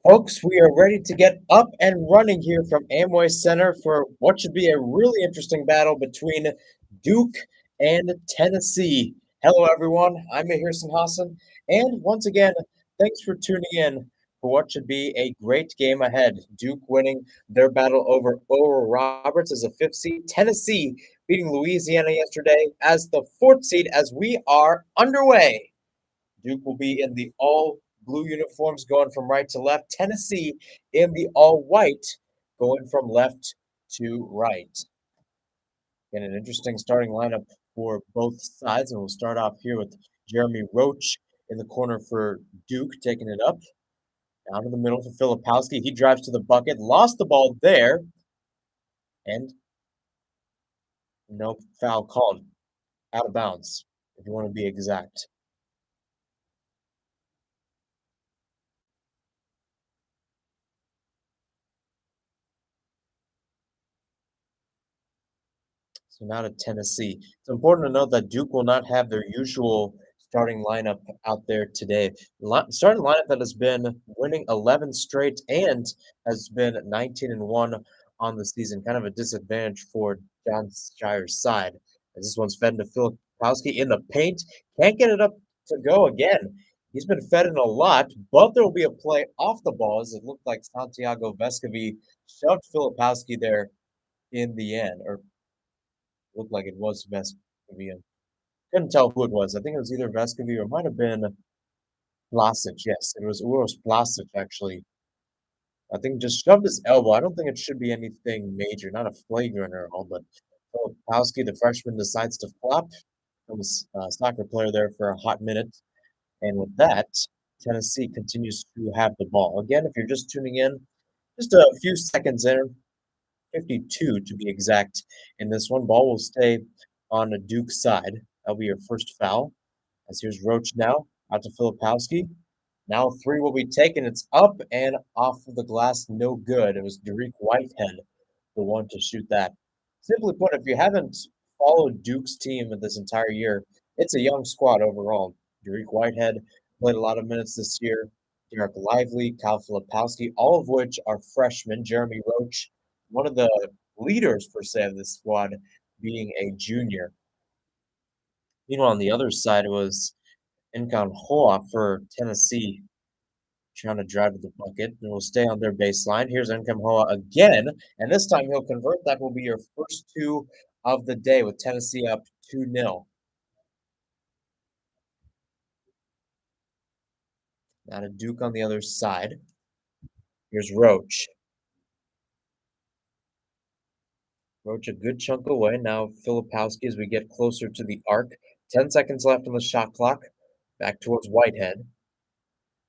Folks, we are ready to get up and running here from Amway Center for what should be a really interesting battle between Duke and Tennessee. Hello, everyone. I'm Mihir Sinhasan, and once again, thanks for tuning in for what should be a great game ahead. Duke winning their battle over Oral Roberts as a fifth seed. Tennessee beating Louisiana yesterday as the fourth seed as we are underway. Duke will be in the all blue uniforms going from right to left. Tennessee in the all white going from left to right. And an interesting starting lineup for both sides. And we'll start off here with Jeremy Roach in the corner for Duke, taking it up. Down to the middle for Filipowski. He drives to the bucket, lost the ball there, and no foul called. Out of bounds, if you want to be exact. So now to Tennessee. It's important to note that Duke will not have their usual starting lineup out there today. Starting lineup that has been winning 11 straight and has been 19-1 on the season. Kind of a disadvantage for John Shire's side. As this one's fed into Filipowski in the paint. Can't get it up to go again. He's been fed in a lot, but there will be a play off the ball as it looked like Santiago Vescovi shoved Filipowski there in the end, or looked like it was Vescovi. Couldn't tell who it was. I think it was either Vescovi or it might have been Vlasic. Yes, it was Uros Vlasic, actually. I think just shoved his elbow. I don't think it should be anything major, not a flagrant or all, but Filipowski, the freshman, decides to flop. Becomes a soccer player there for a hot minute. And with that, Tennessee continues to have the ball. Again, if you're just tuning in, just a few seconds in, 52 to be exact. In this one, ball will stay on the Duke side. That'll be your first foul. As here's Roach now, out to Filipowski. Now three will be taken. It's up and off of the glass, no good. It was Derek Whitehead, the one to shoot that. Simply put, if you haven't followed Duke's team this entire year, it's a young squad overall. Derek Whitehead played a lot of minutes this year. Derek Lively, Kyle Filipowski, all of which are freshmen. Jeremy Roach, one of the leaders, per se, of this squad, being a junior. Meanwhile, on the other side, it was Incan Hoa for Tennessee trying to drive to the bucket, and will stay on their baseline. Here's Incan Hoa again, and this time he'll convert. That will be your first two of the day with Tennessee up 2-0. Now to Duke on the other side. Here's Roach. Roach a good chunk away. Now Filipowski as we get closer to the arc. 10 seconds left on the shot clock. Back towards Whitehead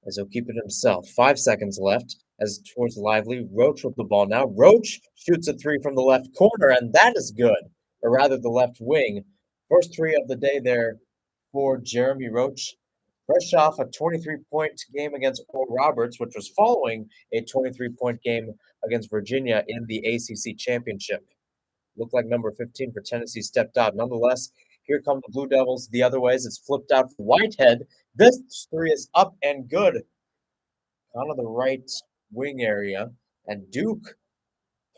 as he'll keep it himself. 5 seconds left as towards Lively. Roach with the ball now. Roach shoots a three from the left corner, and that is good, or rather the left wing. First three of the day there for Jeremy Roach. Fresh off a 23-point game against Oral Roberts, which was following a 23-point game against Virginia in the ACC Championship. Looked like number 15 for Tennessee stepped out. Nonetheless, here come the Blue Devils the other ways. It's flipped out for Whitehead. This three is up and good. Out of the right wing area. And Duke,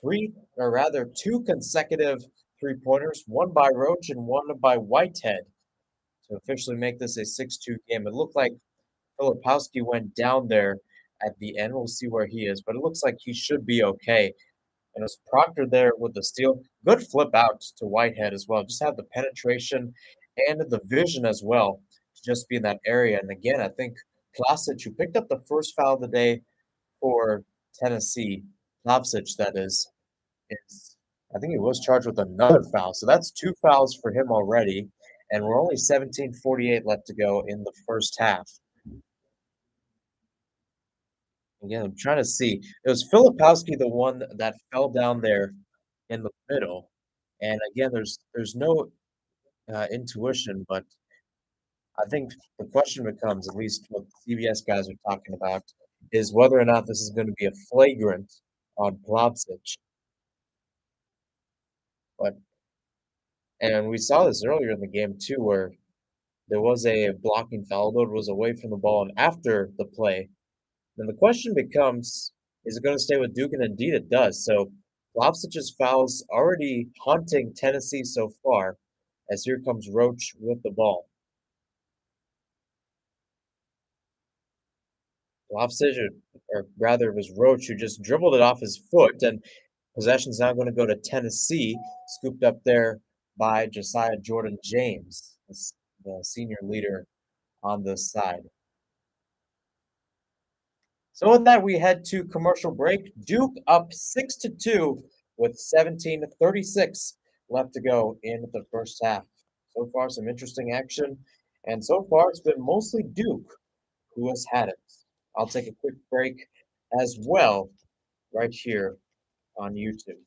two consecutive three-pointers, one by Roach and one by Whitehead, to officially make this a 6-2 game. It looked like Filipowski went down there at the end. We'll see where he is, but it looks like he should be okay. And it's Proctor there with the steal. Good flip out to Whitehead as well. Just have the penetration and the vision as well to just be in that area. And again, I think Vlasic, who picked up the first foul of the day for Tennessee, Vlasic, that is I think he was charged with another foul. So that's two fouls for him already. And we're only 17:48 left to go in the first half. Again, I'm trying to see. It was Filipowski, the one that fell down there in the middle. And again, there's no intuition, but I think the question becomes, at least what CBS guys are talking about, is whether or not this is going to be a flagrant on Vlasic. But and we saw this earlier in the game too, where there was a blocking foul, though it was away from the ball, and after the play, Then the question becomes, is it going to stay with Duke? And indeed it does. So Lobsich's fouls already haunting Tennessee so far, as here comes Roach with the ball. Lobsich, or rather it was Roach who just dribbled it off his foot, and possession's now going to go to Tennessee, scooped up there by Josiah Jordan James, the senior leader on this side. So with that, we head to commercial break. Duke up 6-2 with 17:36 left to go in the first half. So far, some interesting action, and so far it's been mostly Duke who has had it. I'll take a quick break as well right here on YouTube.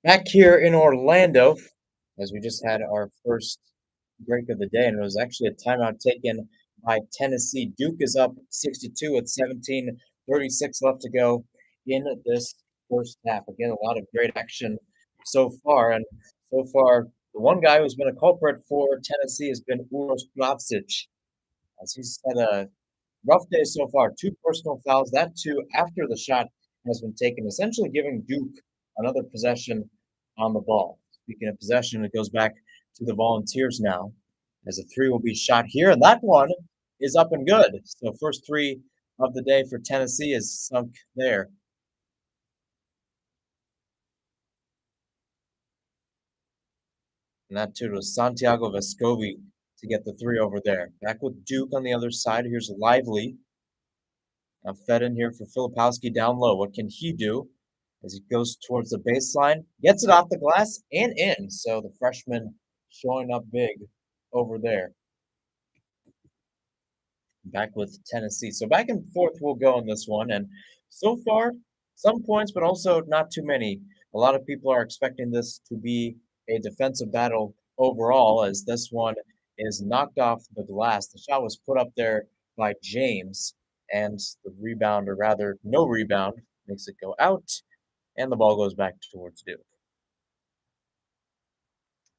Back here in Orlando, as we just had our first break of the day, and it was actually a timeout taken by Tennessee. Duke is up 62 with 17:36 left to go in this first half. Again, a lot of great action so far, and so far, the one guy who's been a culprit for Tennessee has been Uros Plavsic, as he's had a rough day so far. Two personal fouls, that too after the shot has been taken, essentially giving Duke another possession on the ball. Speaking of possession, it goes back to the Volunteers now, as a three will be shot here, and that one is up and good. So first three of the day for Tennessee is sunk there. And that too was Santiago Vescovi to get the three over there. Back with Duke on the other side. Here's Lively. Now fed in here for Filipowski down low. What can he do as he goes towards the baseline? Gets it off the glass and in. So the freshman showing up big over there. Back with Tennessee. So back and forth we'll go on this one. And so far, some points, but also not too many. A lot of people are expecting this to be a defensive battle overall, as this one is knocked off the glass. The shot was put up there by James, and the rebound, or rather, no rebound, makes it go out, and the ball goes back towards Duke.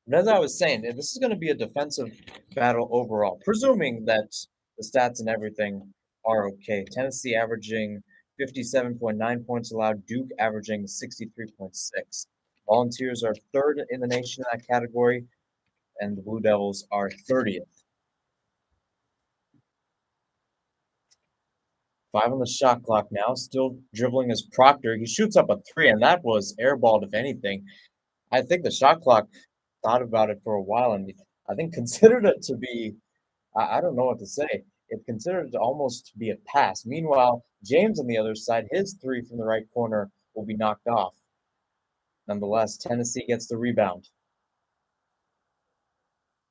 And as I was saying, this is going to be a defensive battle overall, presuming that the stats and everything are okay. Tennessee averaging 57.9 points allowed, Duke averaging 63.6. Volunteers are third in the nation in that category, and the Blue Devils are 30th. 5 on the shot clock now, still dribbling as Proctor. He shoots up a 3, and that was airballed, if anything. I think the shot clock thought about it for a while, and I think considered it to be I don't know what to say. It considered it to almost be a pass. Meanwhile, James on the other side, his 3 from the right corner will be knocked off. Nonetheless, Tennessee gets the rebound.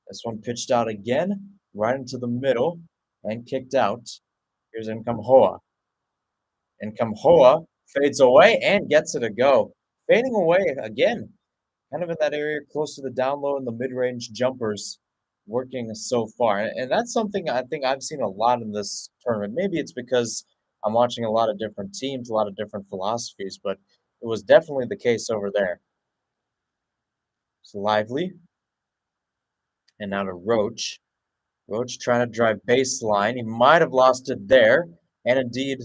This one pitched out again, right into the middle, and kicked out. Here's Nkamhoa. Nkamhoa fades away and gets it a go. Fading away again, kind of in that area close to the down low and the mid-range jumpers working so far. And that's something I think I've seen a lot in this tournament. Maybe it's because I'm watching a lot of different teams, a lot of different philosophies, but it was definitely the case over there. It's lively. And now to Roach. Roach trying to drive baseline. He might have lost it there. And indeed,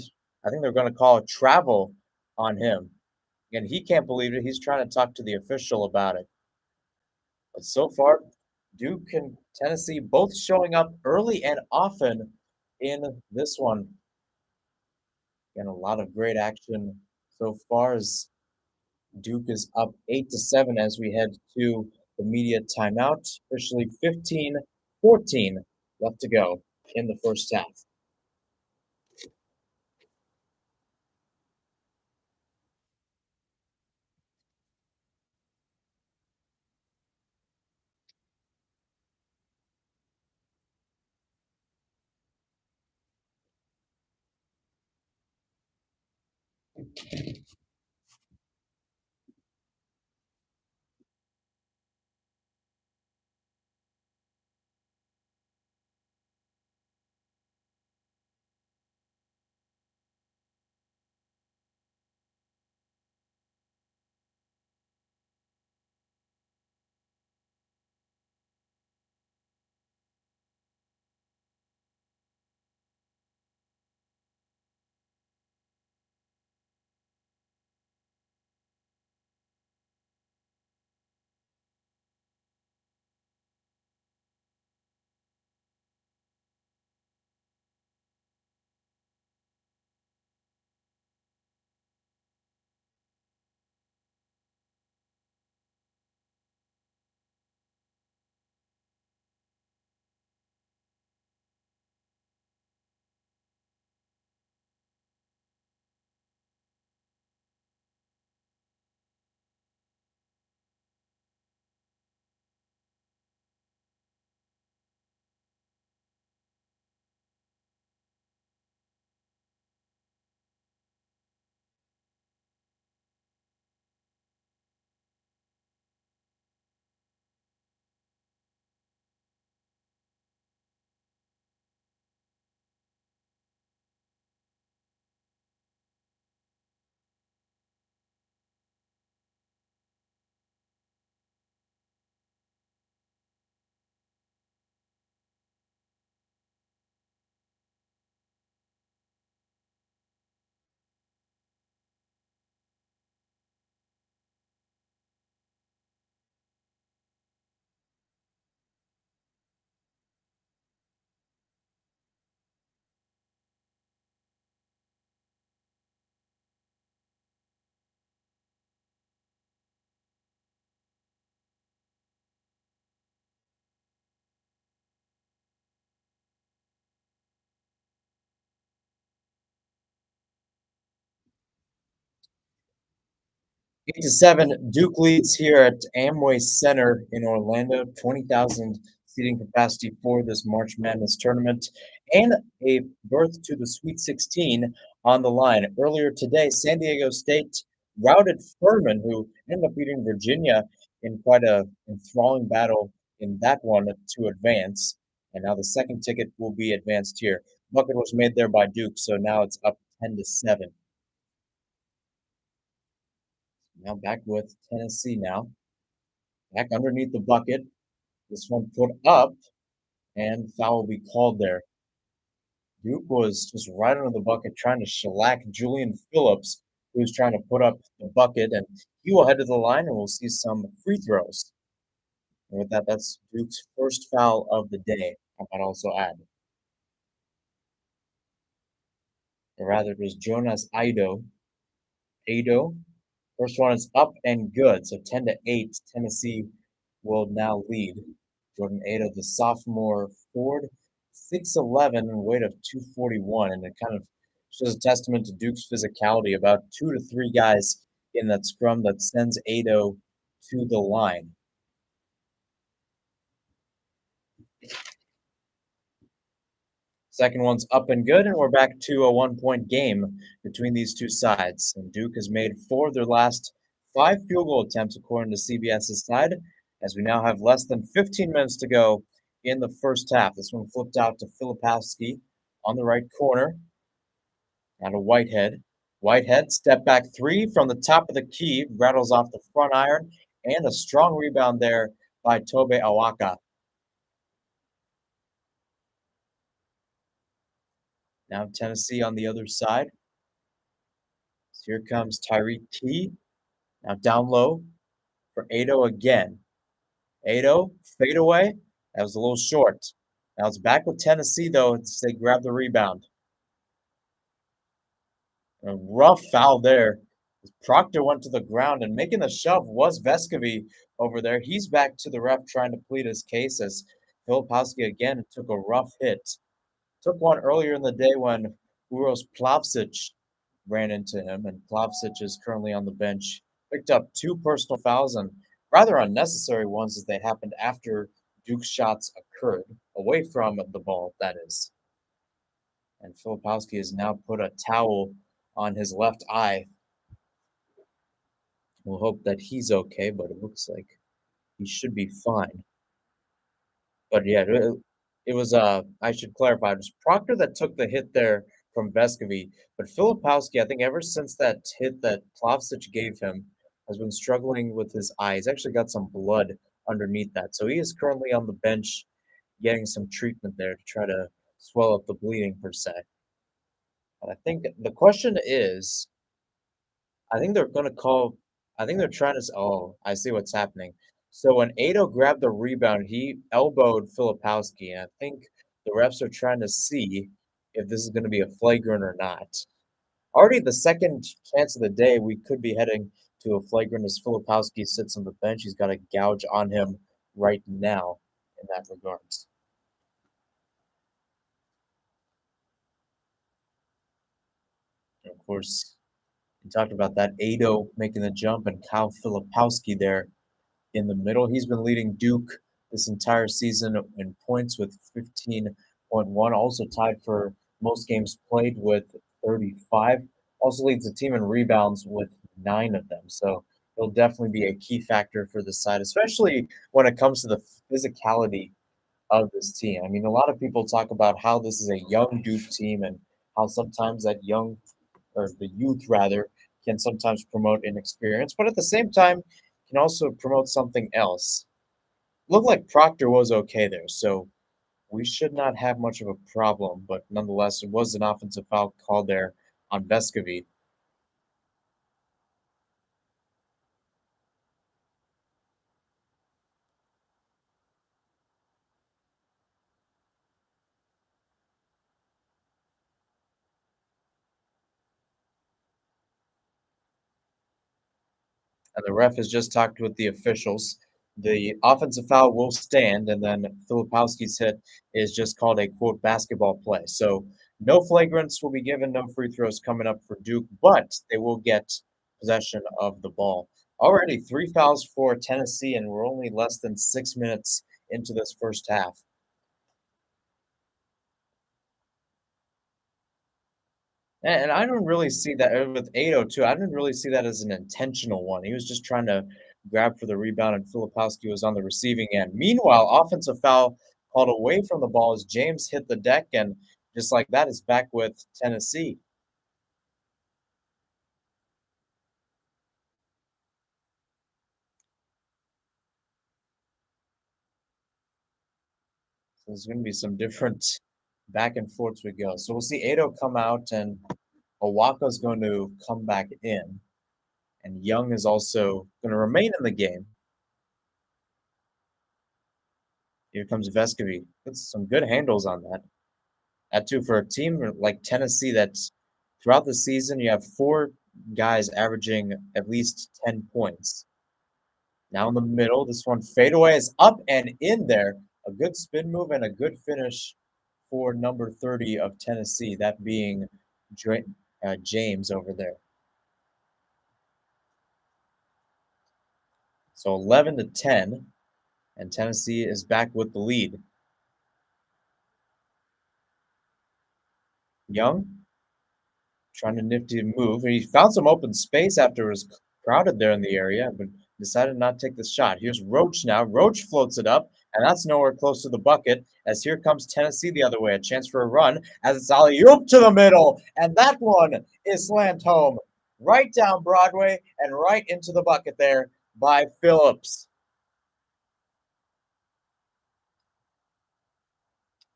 I think they're going to call a travel on him. And he can't believe it. He's trying to talk to the official about it. But so far, Duke and Tennessee both showing up early and often in this one. And a lot of great action so far as Duke is up 8-7 as we head to the media timeout. Officially 15-14 left to go in the first half. 8-7, Duke leads here at Amway Center in Orlando. 20,000 seating capacity for this March Madness tournament, and a berth to the Sweet 16 on the line. Earlier today, San Diego State routed Furman, who ended up beating Virginia in quite a enthralling battle in that one to advance. And now the second ticket will be advanced here. Bucket was made there by Duke, so now it's up 10-7. Now back with Tennessee now. Back underneath the bucket. This one put up, and foul will be called there. Duke was just right under the bucket trying to shellac Julian Phillips, who's trying to put up the bucket, and he will head to the line, and we'll see some free throws. And with that, that's Duke's first foul of the day, I might also add. or rather it was Jonas Ido. Ado. First one is up and good. So 10-8, Tennessee will now lead. Jordan Ado, the sophomore forward, 6'11 and weight of 241. And it kind of shows a testament to Duke's physicality. About 2 to 3 guys in that scrum that sends Ado to the line. Second one's up and good, and we're back to a 1-point game between these two sides. And Duke has made 4 of their last 5 field goal attempts, according to CBS's side, as we now have less than 15 minutes to go in the first half. This one flipped out to Filipowski on the right corner. Now to Whitehead. Whitehead, step back 3 from the top of the key, rattles off the front iron, and a strong rebound there by Tobe Awaka. Now Tennessee on the other side. So here comes Tyreek T. Now down low for Ado again. Ado, fade away. That was a little short. Now it's back with Tennessee, though, as they grab the rebound. A rough foul there. Proctor went to the ground, and making the shove was Vescovy over there. He's back to the ref trying to plead his case as Filipowski again took a rough hit. Took one earlier in the day when Uros Plavsic ran into him, and Plavsic is currently on the bench. Picked up 2 personal fouls and rather unnecessary ones as they happened after Duke's shots occurred, away from the ball, that is. And Filipowski has now put a towel on his left eye. We'll hope that he's okay, but it looks like he should be fine. But yeah, it was, I should clarify, it was Proctor that took the hit there from Vescovy, but Filipowski, I think ever since that hit that Plavsic gave him, has been struggling with his eye. He's actually got some blood underneath that. So he is currently on the bench getting some treatment there to try to swell up the bleeding per se. But I think the question is, I think they're gonna call. I think they're trying to. Oh, I see what's happening. So when Ado grabbed the rebound, he elbowed Filipowski, and I think the refs are trying to see if this is going to be a flagrant or not. Already the second chance of the day, we could be heading to a flagrant as Filipowski sits on the bench. He's got a gouge on him right now in that regards. And of course, we talked about that Ado making the jump and Kyle Filipowski there in the middle. He's been leading Duke this entire season in points with 15.1, also tied for most games played with 35. Also leads the team in rebounds with 9 of them. So he'll definitely be a key factor for this side, especially when it comes to the physicality of this team. I mean, a lot of people talk about how this is a young Duke team and how sometimes that young, or the youth rather, can sometimes promote inexperience, but at the same time, can also promote something else. Looked like Proctor was okay there, so we should not have much of a problem, but nonetheless, it was an offensive foul called there on Vescovy. And the ref has just talked with the officials. The offensive foul will stand, and then Filipowski's hit is just called a quote basketball play. So no flagrants will be given, no free throws coming up for Duke, but they will get possession of the ball. Already 3 fouls for Tennessee, and we're only less than 6 minutes into this first half. And I don't really see that with 802. I didn't really see that as an intentional one. He was just trying to grab for the rebound, and Filipowski was on the receiving end. Meanwhile, offensive foul called away from the ball as James hit the deck, and just like that, is back with Tennessee. So there's going to be some different back and forths we go. So we'll see Ado come out, and Owaka's going to come back in, and Young is also going to remain in the game. Here comes Vescovy. That's some good handles on that. That too for a team like Tennessee that's Throughout the season, you have 4 guys averaging at least 10 points. Now in the middle, this one fadeaway is up and in there. A good spin move and a good finish for number 30 of Tennessee, that being James over there. So 11 to 10, and Tennessee is back with the lead. Young trying to nifty move. He found some open space after it was crowded there in the area, but decided not to take the shot. Here's Roach now. Roach floats it up, and that's nowhere close to the bucket. As here comes Tennessee the other way, a chance for a run. As it's alley-oop to the middle, and that one is slammed home right down Broadway and right into the bucket there by Phillips.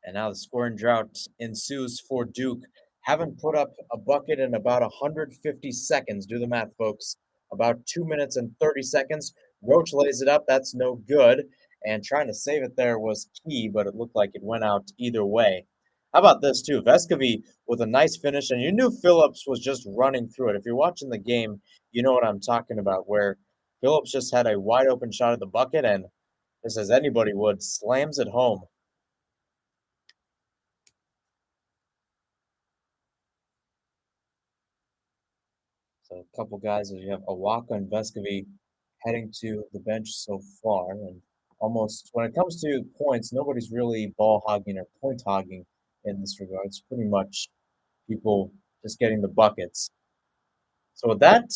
And now the scoring drought ensues for Duke. Haven't put up a bucket in about 150 seconds. Do the math, folks. About 2 minutes and 30 seconds. Roach lays it up. That's no good. And trying to save it there was key, but it looked like it went out either way. How about this, too? Vescovy with a nice finish, and you knew Phillips was just running through it. If you're watching the game, you know what I'm talking about, where Phillips just had a wide open shot at the bucket, and just as anybody would, slams it home. So a couple guys as you have Awaka and Vescovy heading to the bench so far, and almost when it comes to points, nobody's really ball hogging or point hogging in this regard. It's pretty much people just getting the buckets. So with that,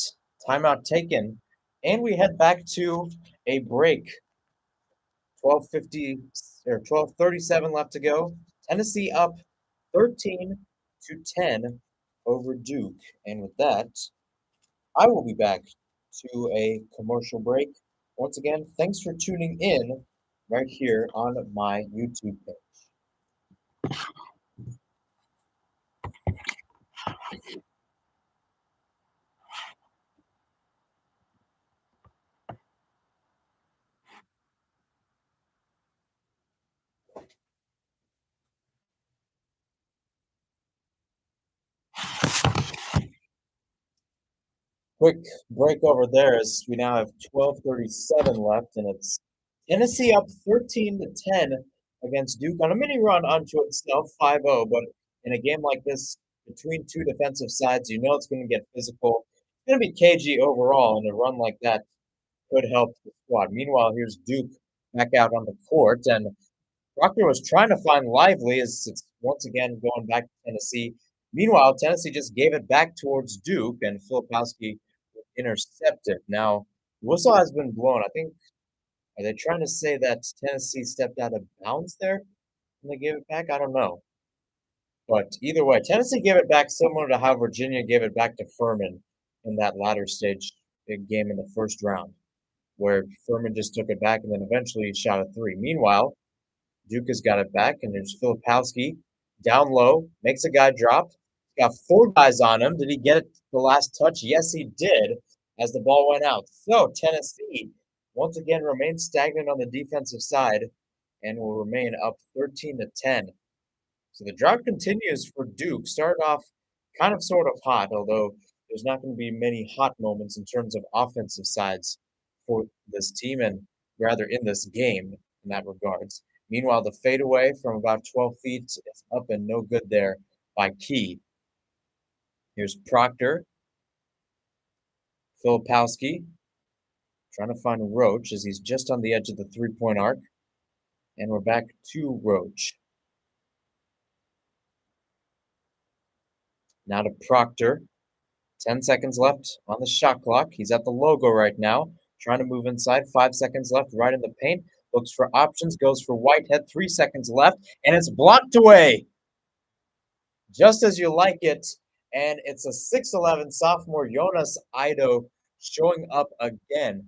timeout taken, and we head back to a break. 12:50 or 12:37 left to go. Tennessee up 13 to 10 over Duke, and with that, I will be back to a commercial break. Once again, thanks for tuning in right here on my YouTube page. Quick break over there as we now have 12:37 left, and it's Tennessee up 13 to 10 against Duke on a mini run unto itself, 5-0. But in a game like this, between two defensive sides, you know it's going to get physical. It's going to be cagey overall, and a run like that could help the squad. Meanwhile, here's Duke back out on the court, and Proctor was trying to find Lively as it's once again going back to Tennessee. Meanwhile, Tennessee just gave it back towards Duke, and Filipowski intercepted. Now, the whistle has been blown. I think, are they trying to say that Tennessee stepped out of bounds there when they gave it back? I don't know. But either way, Tennessee gave it back similar to how Virginia gave it back to Furman in that latter stage big game in the first round, where Furman just took it back and then eventually shot a three. Meanwhile, Duke has got it back, and there's Filipowski down low, makes a guy drop. Got 4 guys on him. Did he get it the last touch? Yes, he did, as the ball went out. So Tennessee once again remains stagnant on the defensive side and will remain up 13 to 10. So the drought continues for Duke. Started off kind of sort of hot, although there's not going to be many hot moments in terms of offensive sides for this team, and rather in this game in that regards. Meanwhile, the fadeaway from about 12 feet is up and no good there by Key. Here's Proctor, Filipowski, trying to find Roach as he's just on the edge of the three-point arc. And we're back to Roach. Now to Proctor. 10 seconds left on the shot clock. He's at the logo right now. Trying to move inside. 5 seconds left right in the paint. Looks for options. Goes for Whitehead. 3 seconds left. And it's blocked away. Just as you like it. And it's a 6'11 sophomore, Jonas Ido, showing up again.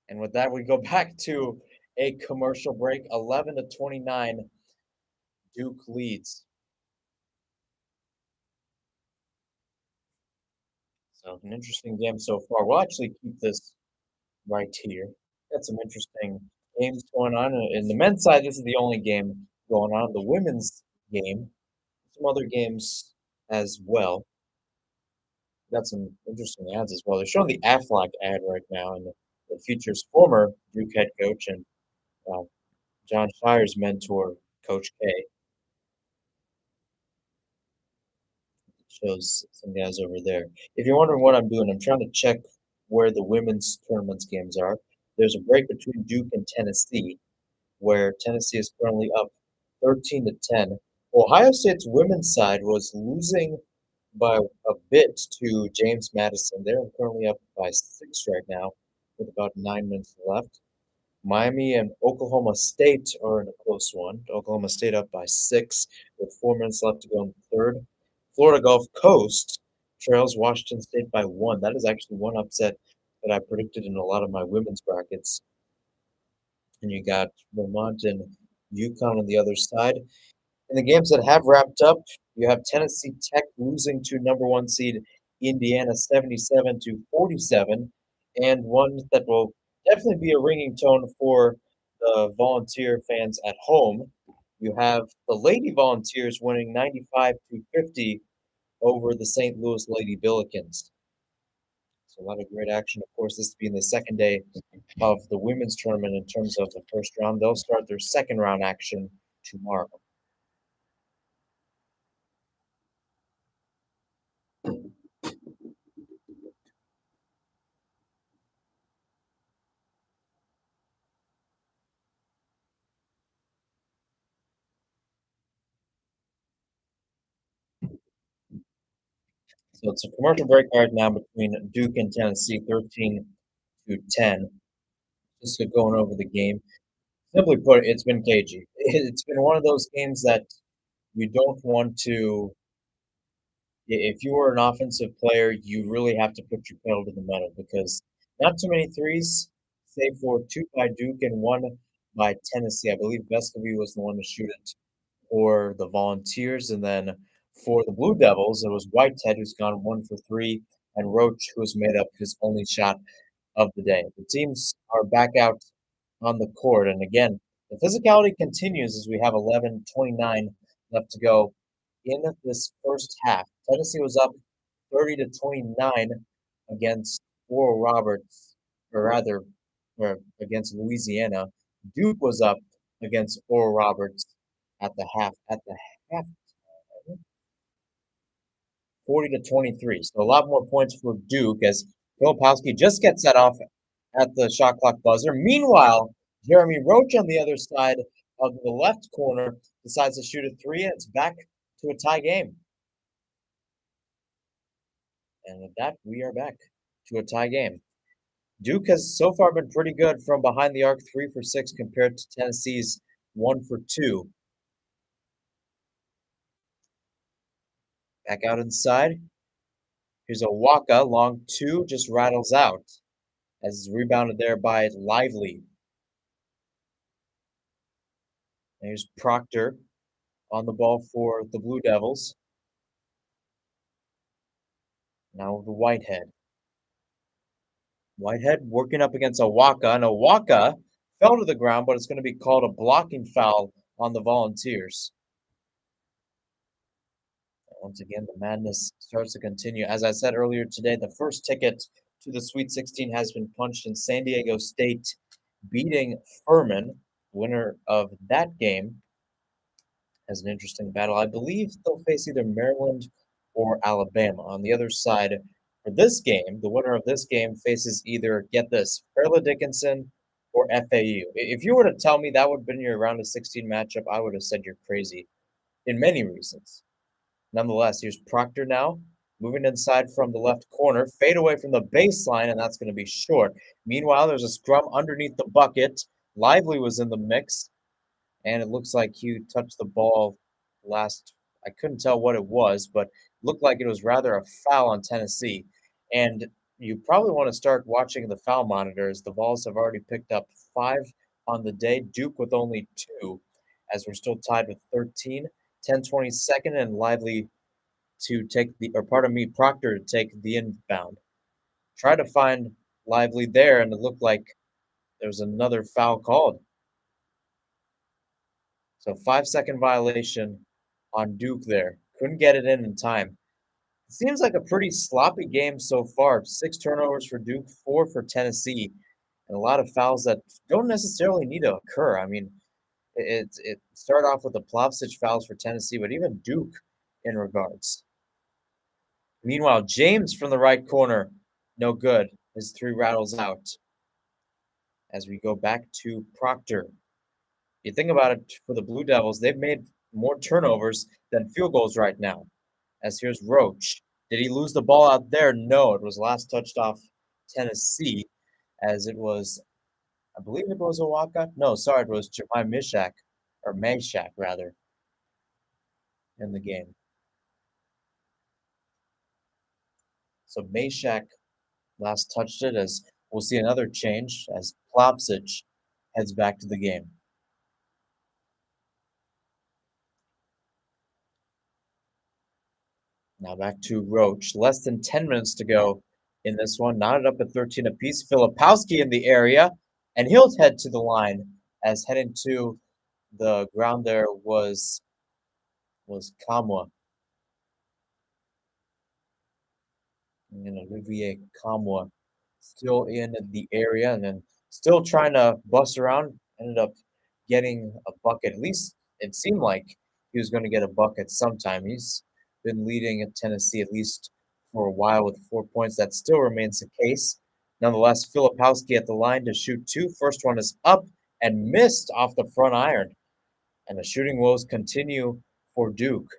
And with that, we go back to a commercial break. 11 to 29. Duke leads. So an interesting game so far. We'll actually keep this right here. Got some interesting games going on. In the men's side, this is the only game going on. The women's game, some other games as well. Got some interesting ads as well. They're showing the Aflac ad right now, and it features former Duke head coach and uh, John Shire's mentor, Coach K. Shows some guys over there. If you're wondering what I'm doing, I'm trying to check where the women's tournaments games are. There's a break between Duke and Tennessee, where Tennessee is currently up 13 to 10. Ohio State's women's side was losing by a bit to James Madison. They're currently up by 6 right now, with about 9 minutes left. Miami and Oklahoma State are in a close one. Oklahoma State up by 6 with 4 minutes left to go in the third. Florida Gulf Coast trails Washington State by 1. That is actually one upset that I predicted in a lot of my women's brackets. And you got Vermont and UConn on the other side. In the games that have wrapped up, you have Tennessee Tech losing to number 1 seed Indiana 77 to 47, and one that will definitely be a ringing tone for the Volunteer fans at home. You have the Lady Volunteers winning 95 to 50 over the St. Louis Lady Billikens. So a lot of great action. Of course, this being the second day of the women's tournament in terms of the first round. They'll start their second round action tomorrow. So it's a commercial break right now between Duke and Tennessee, 13 to 10. Just going over the game. Simply put, it's been cagey. It's been one of those games that you don't want to. If you were an offensive player, you really have to put your pedal to the metal because not too many threes, save for 2 by Duke and 1 by Tennessee. I believe Vescovy was the one to shoot it for the Volunteers, and then for the Blue Devils, it was Whitehead who's gone 1 for 3, and Roach who's made up his only shot of the day. The teams are back out on the court, and again, the physicality continues as we have 11:29 left to go in this first half. Tennessee was up 30 to 29 against Oral Roberts, or rather, or against Louisiana. Duke was up against Oral Roberts at the half. At the half, 40 to 23. So a lot more points for Duke as Filipowski just gets set off at the shot clock buzzer. Meanwhile, Jeremy Roach on the other side of the left corner decides to shoot a 3, and it's back to a tie game. And with that, we are back to a tie game. Duke has so far been pretty good from behind the arc, 3 for 6 compared to Tennessee's 1 for 2. Back out inside. Here's a Waka, long 2, just rattles out as it's rebounded there by Lively. There's Proctor on the ball for the Blue Devils. Now the Whitehead. Whitehead working up against Awaka, and Awaka fell to the ground, but it's going to be called a blocking foul on the Volunteers. Once again, the madness starts to continue. As I said earlier today, the first ticket to the Sweet 16 has been punched in San Diego State, beating Furman. Winner of that game has an interesting battle. I believe they'll face either Maryland or Alabama. On the other side, for this game, the winner of this game faces either, get this, Fairleigh Dickinson or FAU. If you were to tell me that would have been your round of 16 matchup, I would have said you're crazy in many reasons. Nonetheless, here's Proctor now, moving inside from the left corner, fade away from the baseline, and that's going to be short. Meanwhile, there's a scrum underneath the bucket. Lively was in the mix, and it looks like he touched the ball last. I couldn't tell what it was, but looked like it was rather a foul on Tennessee. And you probably want to start watching the foul monitors. The Vols have already picked up 5 on the day, Duke with only 2, as we're still tied with 13. 10:22 and Lively to take the, or pardon me, Proctor to take the inbound. Try to find Lively there, and it looked like there was another foul called. So 5-second violation on Duke there. Couldn't get it in time. It seems like a pretty sloppy game so far. 6 turnovers for Duke, 4 for Tennessee, and a lot of fouls that don't necessarily need to occur. I mean, it started off with the Plavsic fouls for Tennessee, but even Duke in regards. Meanwhile, James from the right corner, no good. His 3 rattles out as we go back to Proctor. You think about it for the Blue Devils, they've made more turnovers than field goals right now. As here's Roach. Did he lose the ball out there? No, it was last touched off Tennessee, as it was, I believe it was a walkout. No, sorry, it was Jemai Mishak, or Mashak rather, in the game. So Mashak last touched it, as we'll see another change as Plopsic heads back to the game. Now back to Roach. Less than 10 minutes to go in this one. Knotted up at 13 apiece. Filipowski in the area, and he'll head to the line as heading to the ground there was Kamwa. And Olivier Kamwa still in the area and then still trying to bust around. Ended up getting a bucket. At least it seemed like he was going to get a bucket sometime. He's been leading at Tennessee at least for a while with 4 points. That still remains the case. Nonetheless, Filipowski at the line to shoot 2. First one is up and missed off the front iron. And the shooting woes continue for Duke.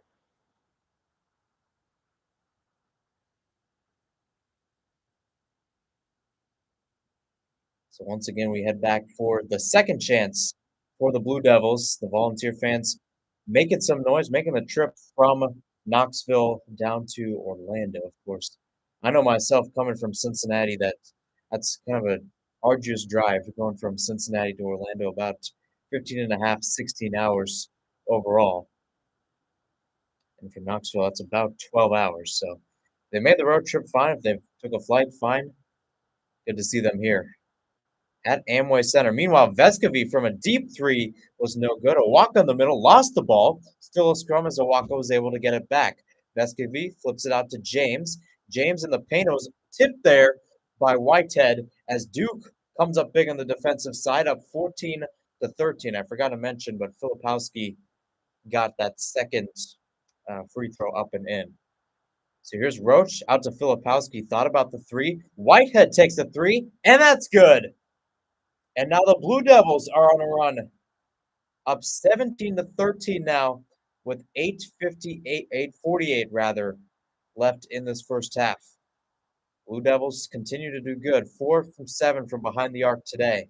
So once again, we head back for the second chance for the Blue Devils. The Volunteer fans making some noise, making the trip from Knoxville down to Orlando, of course. I know myself coming from Cincinnati that's kind of an arduous drive going from Cincinnati to Orlando, about 15 and a half, 16 hours overall. And from Knoxville, that's about 12 hours. So they made the road trip fine. If they took a flight, fine. Good to see them here at Amway Center. Meanwhile, Vescovy from a deep 3 was no good. Awaka in the middle, lost the ball. Still a scrum as Awaka was able to get it back. Vescovy flips it out to James. James in the paint was tipped there by Whitehead as Duke comes up big on the defensive side, up 14-13. I forgot to mention, but Filipowski got that second free throw up and in. So here's Roach out to Filipowski. Thought about the 3. Whitehead takes the 3, and that's good. And now the Blue Devils are on a run, up 17-13 now, with 8:48 rather left in this first half. Blue Devils continue to do good, 4 from 7 from behind the arc today.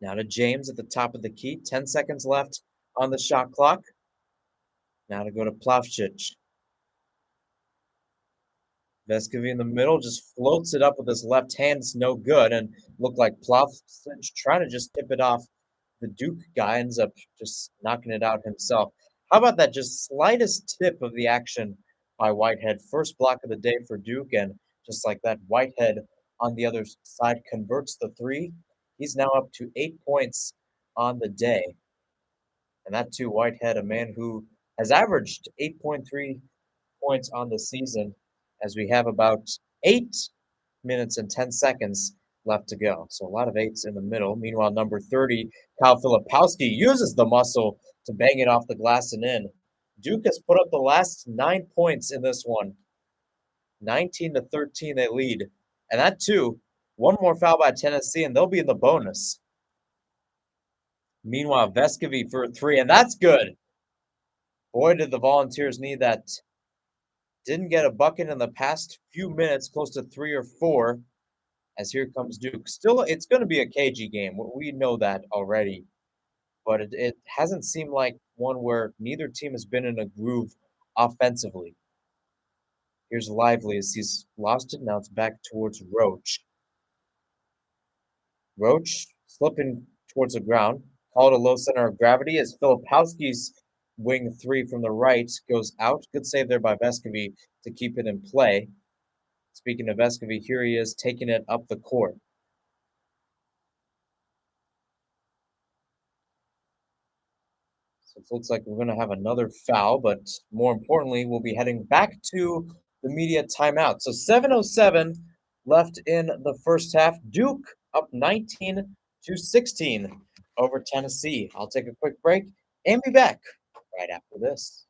Now to James at the top of the key, 10 seconds left on the shot clock. Now to go to Plavsic. Vescovy in the middle just floats it up with his left hand. It's no good, and looked like Plavsic trying to just tip it off. The Duke guy ends up just knocking it out himself. How about that just slightest tip of the action by Whitehead? First block of the day for Duke, and just like that, Whitehead on the other side converts the 3. He's now up to 8 points on the day. And that too, Whitehead, a man who has averaged 8.3 points on the season, as we have about 8 minutes and 10 seconds left to go. So a lot of 8s in the middle. Meanwhile, number 30, Kyle Filipowski, uses the muscle to bang it off the glass and in. Duke has put up the last 9 points in this one. 19-13 they lead. And that too, one more foul by Tennessee, and they'll be in the bonus. Meanwhile, Vescovy for a 3, and that's good. Boy, did the Volunteers need that. Didn't get a bucket in the past few minutes, close to 3 or 4, as here comes Duke. Still, it's going to be a cagey game. We know that already. But it hasn't seemed like one where neither team has been in a groove offensively. Here's Lively as he's lost it. Now it's back towards Roach. Roach slipping towards the ground. Called a low center of gravity as Filipowski's wing 3 from the right goes out. Good save there by Vescovy to keep it in play. Speaking of Vescovy, here he is taking it up the court. It looks like we're going to have another foul, but more importantly, we'll be heading back to the media timeout. So 7:07 left in the first half. Duke up 19 to 16 over Tennessee. I'll take a quick break and be back right after this.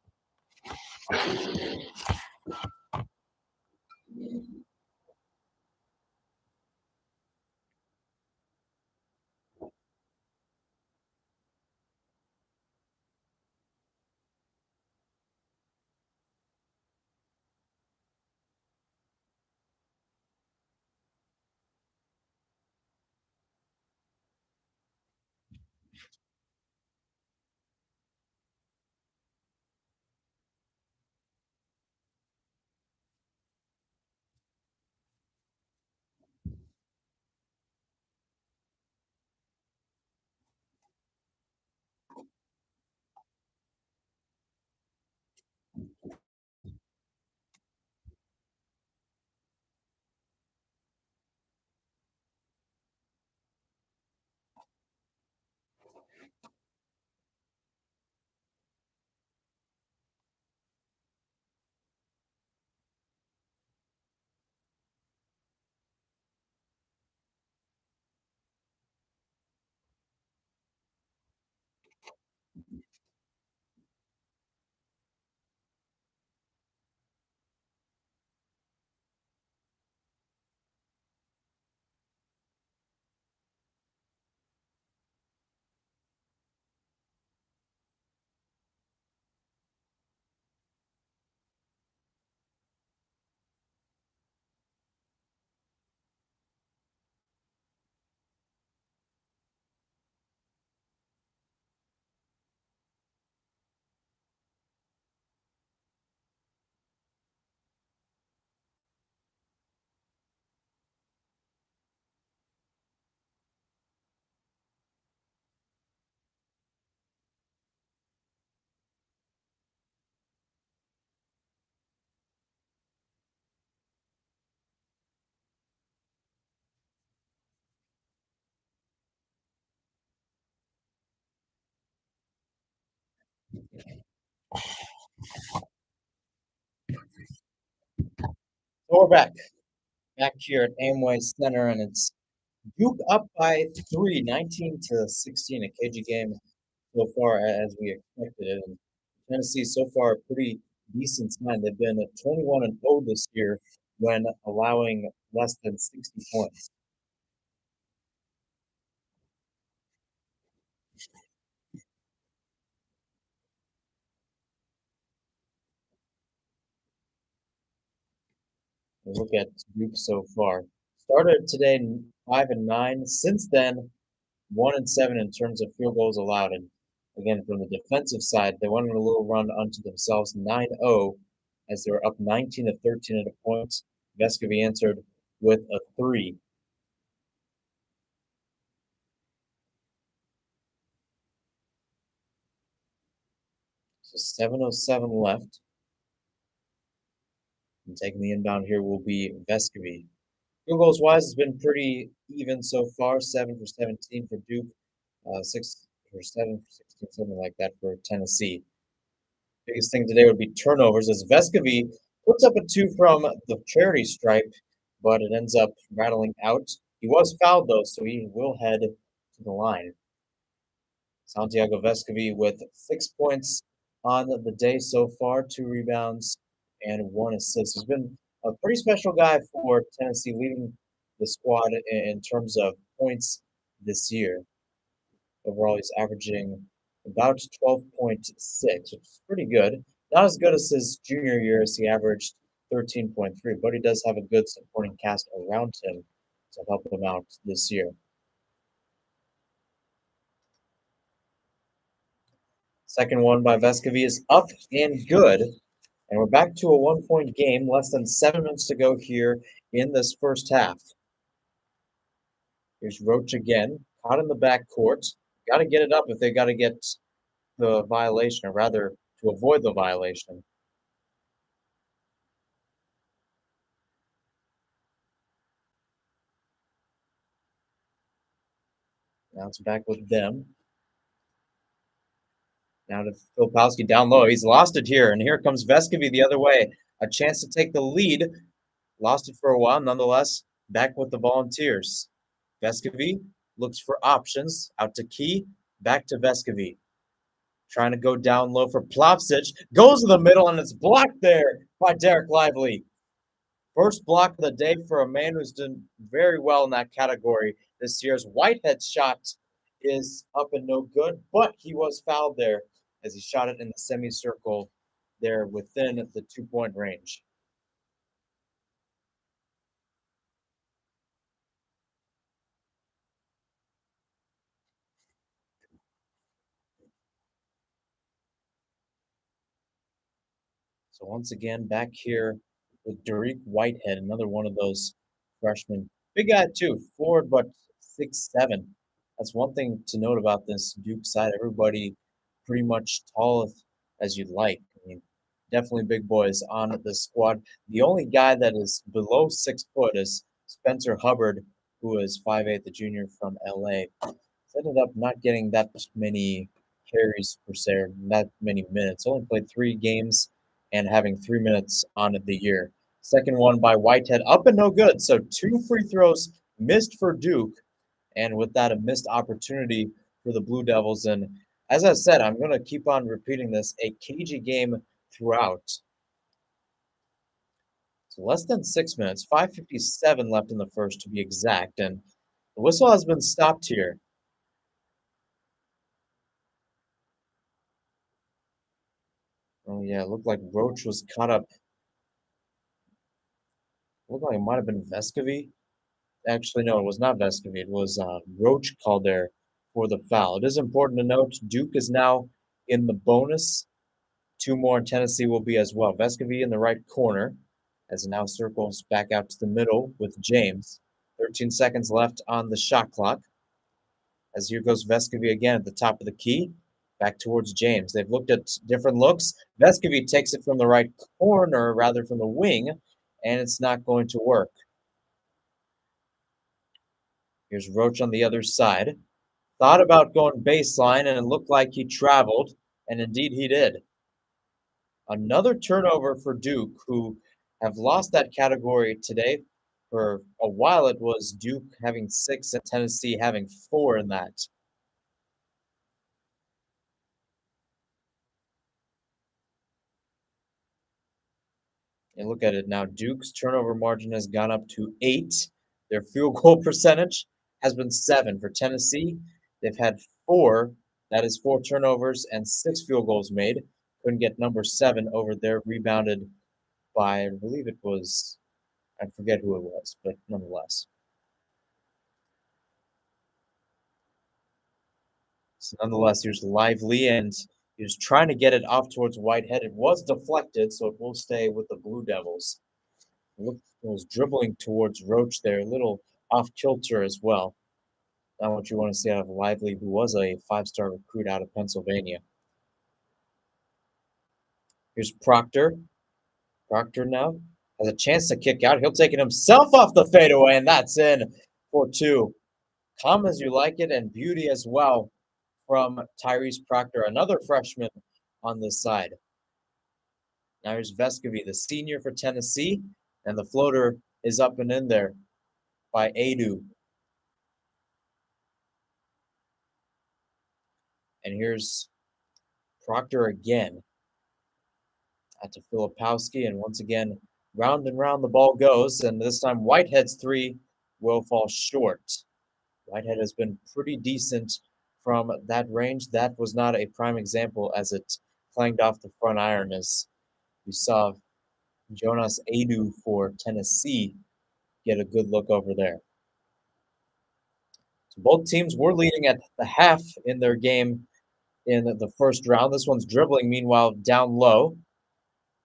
So we're back here at Amway Center, and it's Duke up by three, 19 to 16, a KG game so far as we expected it. And Tennessee so far a pretty decent sign. They've been at 21 and 0 this year when allowing less than 60 points. Look at Duke so far. Started today 5-9. Since then, 1-7 in terms of field goals allowed. And again, from the defensive side, they went on a little run unto themselves, 9-0, as they were up 19 to 13 at a point. Vescovy answered with a three. So 7:07 left. And taking the inbound here will be Vescovy. Field goals wise, it's been pretty even so far. 7 for 17 for Duke, 6 for 7 for 16, something like that for Tennessee. Biggest thing today would be turnovers, as Vescovy puts up a two from the charity stripe, but it ends up rattling out. He was fouled though, so he will head to the line. Santiago Vescovy with 6 points on the day so far, 2 rebounds and 1 assist. He's been a pretty special guy for Tennessee, leading the squad in terms of points this year. Overall, he's averaging about 12.6, which is pretty good. Not as good as his junior year, as he averaged 13.3, but he does have a good supporting cast around him to help him out this year. Second one by Vescovy is up and good. And we're back to a 1 point game, less than 7 minutes to go here in this first half. Here's Roach again, caught in the backcourt. Got to get it up if they got to get the violation, or rather, to avoid the violation. Now it's back with them. Now to Filipowski down low. He's lost it here, and here comes Vescovy the other way. A chance to take the lead. Lost it for a while, nonetheless. Back with the Volunteers. Vescovy looks for options. Out to Key. Back to Vescovy. Trying to go down low for Plavsic. Goes to the middle, and it's blocked there by Derek Lively. First block of the day for a man who's done very well in that category this year's Whitehead's shot is up and no good, but he was fouled there as he shot it in the semicircle there within the 2-point range. So once again, back here with Derek Whitehead, another one of those freshmen. Big guy too, forward but 6'7". That's one thing to note about this Duke side. Everybody pretty much tall as you'd like. I mean, definitely big boys on the squad. The only guy that is below 6 foot is Spencer Hubbard, who is 5'8", the junior from LA. He's ended up not getting that many carries per se, or that many minutes. Only played 3 games and having 3 minutes on the year. Second one by Whitehead, up and no good. So 2 free throws missed for Duke, and with that, a missed opportunity for the Blue Devils. And as I said, I'm going to keep on repeating this, a cagey game throughout. So less than 6 minutes, 5:57 left in the first to be exact, and the whistle has been stopped here. Oh yeah, it looked like Roach was caught up. It looked like it might have been Vescovy. Actually, no, it was not Vescovy. It was Roach called there for the foul. It is important to note Duke is now in the bonus. 2 more in Tennessee will be as well. Vescovy in the right corner as it now circles back out to the middle with James. 13 seconds left on the shot clock. As here goes Vescovy again at the top of the key. Back towards James. They've looked at different looks. Vescovy takes it from the right corner, rather from the wing, and it's not going to work. Here's Roach on the other side. Thought about going baseline, and it looked like he traveled, and indeed he did. Another turnover for Duke, who have lost that category today. For a while, it was Duke having 6 and Tennessee having 4 in that. And look at it now. Duke's turnover margin has gone up to 8. Their field goal percentage has been 7. For Tennessee, they've had 4. That is 4 turnovers and 6 field goals made. Couldn't get number 7 over there. Rebounded by, I believe it was, I forget who it was, but nonetheless. So nonetheless, here's Lively, and he was trying to get it off towards Whitehead. It was deflected, so it will stay with the Blue Devils. It was dribbling towards Roach there, a little off kilter as well. Not what you want to see out of Lively, who was a 5-star recruit out of Pennsylvania. Here's Proctor. Proctor now has a chance to kick out. He'll take it himself off the fadeaway, and that's in for 2. Calm as you like it, and beauty as well from Tyrese Proctor, another freshman on this side. Now here's Vescovy, the senior for Tennessee, and the floater is up and in there by Adu. And here's Proctor again. Out to Filipowski, and once again, round and round the ball goes, and this time Whitehead's 3 will fall short. Whitehead has been pretty decent from that range. That was not a prime example as it clanged off the front iron, as we saw Jonas Adu for Tennessee get a good look over there. So both teams were leading at the half in their game in the first round. This one's dribbling, meanwhile, down low.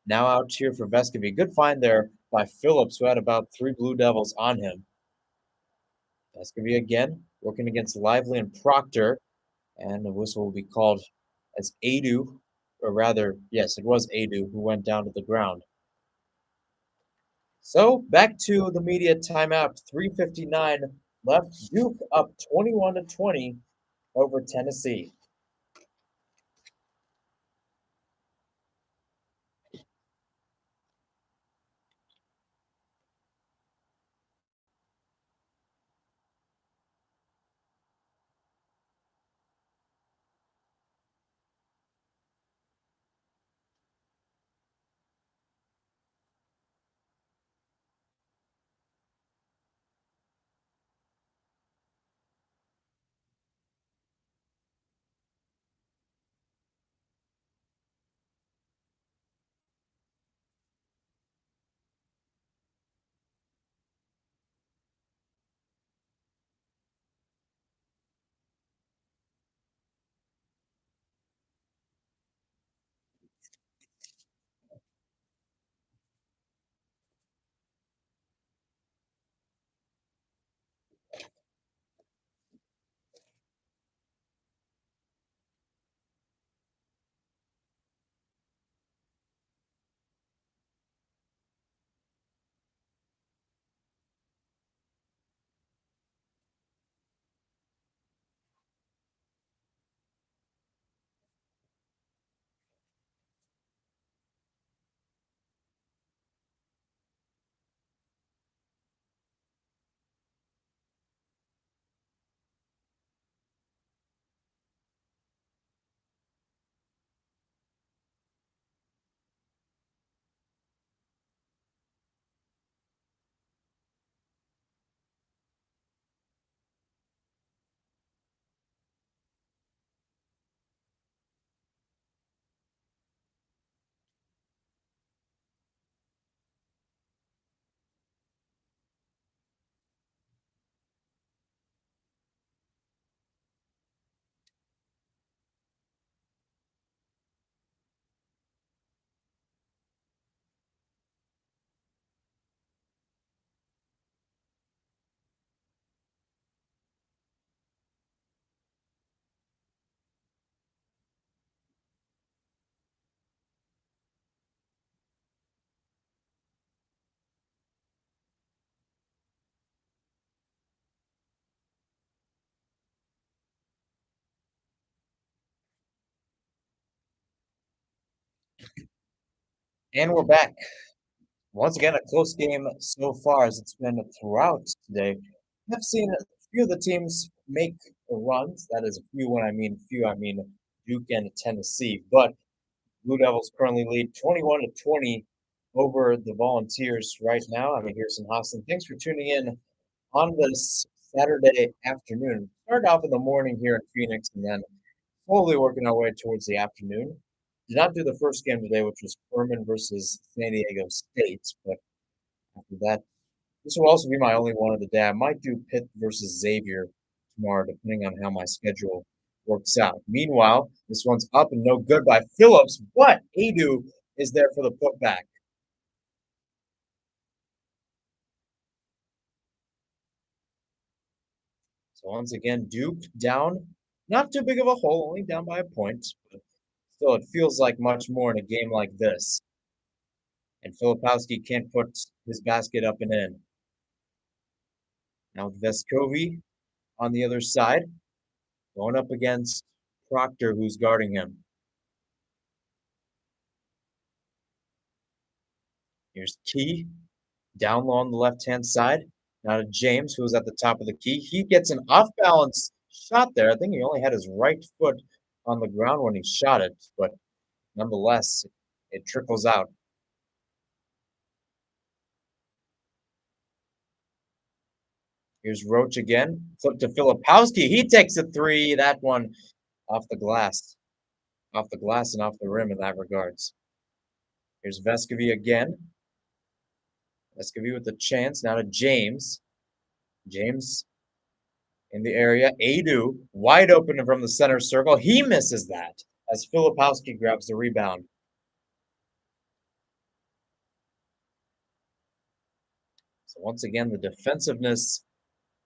Now out here for Vescovy. Good find there by Phillips, who had about 3 Blue Devils on him. Vescovy again, working against Lively and Proctor. And the whistle will be called as Adu, or rather, yes, it was Adu who went down to the ground. So back to the media timeout. 3:59 left. Duke up 21-20 over Tennessee. And we're back. Once again, a close game so far as it's been throughout today. I've seen a few of the teams make runs. That is a few when I mean few, I mean Duke and Tennessee. But Blue Devils currently lead 21 to 20 over the Volunteers right now. I'm Mihir Sinhasan. Thanks for tuning in on this Saturday afternoon. Started off in the morning here in Phoenix and then slowly working our way towards the afternoon. Did not do the first game today, which was Furman versus San Diego State, but after that, this will also be my only one of the day. I might do Pitt versus Xavier tomorrow, depending on how my schedule works out. Meanwhile, this one's up and no good by Phillips, but Adu is there for the putback. So once again, Duke down. Not too big of a hole, only down by a point, but still, it feels like much more in a game like this. And Filipowski can't put his basket up and in. Now Vescovi on the other side, going up against Proctor, who's guarding him. Here's Key, down low on the left-hand side. Now to James, who's at the top of the key. He gets an off-balance shot there. I think he only had his right foot on the ground when he shot it, but nonetheless, it trickles out. Here's Roach again. Flip to Filipowski. He takes a three. That one off the glass. Off the glass and off the rim in that regards. Here's Vescovi again. Vescovi with the chance. Now to James. James in the area. Adu wide open from the center circle. He misses that as Filipowski grabs the rebound. So once again, the defensiveness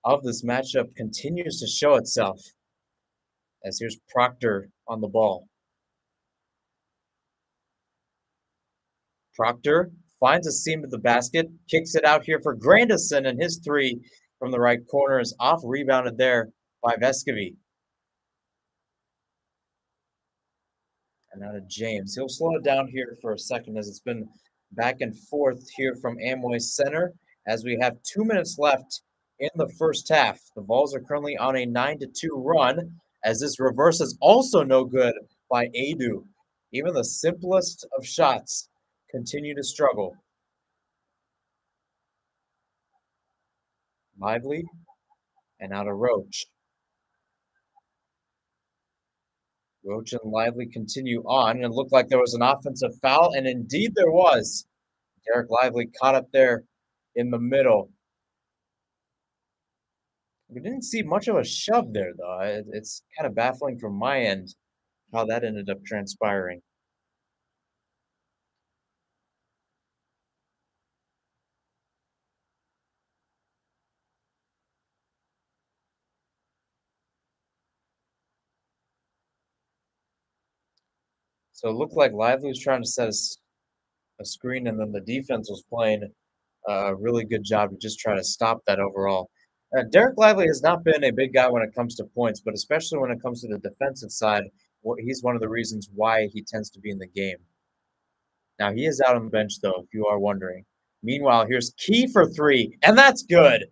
of this matchup continues to show itself as here's Proctor on the ball. Proctor finds a seam at the basket, kicks it out here for Grandison, and his three from the right corner is off, rebounded there by Vescovi. And now to James. He'll slow it down here for a second as it's been back and forth here from Amway Center as we have 2 minutes left in the first half. The Vols are currently on a 9-2 run as this reverse is also no good by Adu. Even the simplest of shots continue to struggle. Lively and out of Roach. Roach and Lively continue on, and it looked like there was an offensive foul, and indeed there was. Derek Lively caught up there in the middle. We didn't see much of a shove there, though. It's kind of baffling from my end how that ended up transpiring. So it looked like Lively was trying to set a screen, and then the defense was playing a really good job to just try to stop that overall. Derek Lively has not been a big guy when it comes to points, but especially when it comes to the defensive side, he's one of the reasons why he tends to be in the game. Now, he is out on the bench, though, if you are wondering. Meanwhile, here's Key for three, and that's good.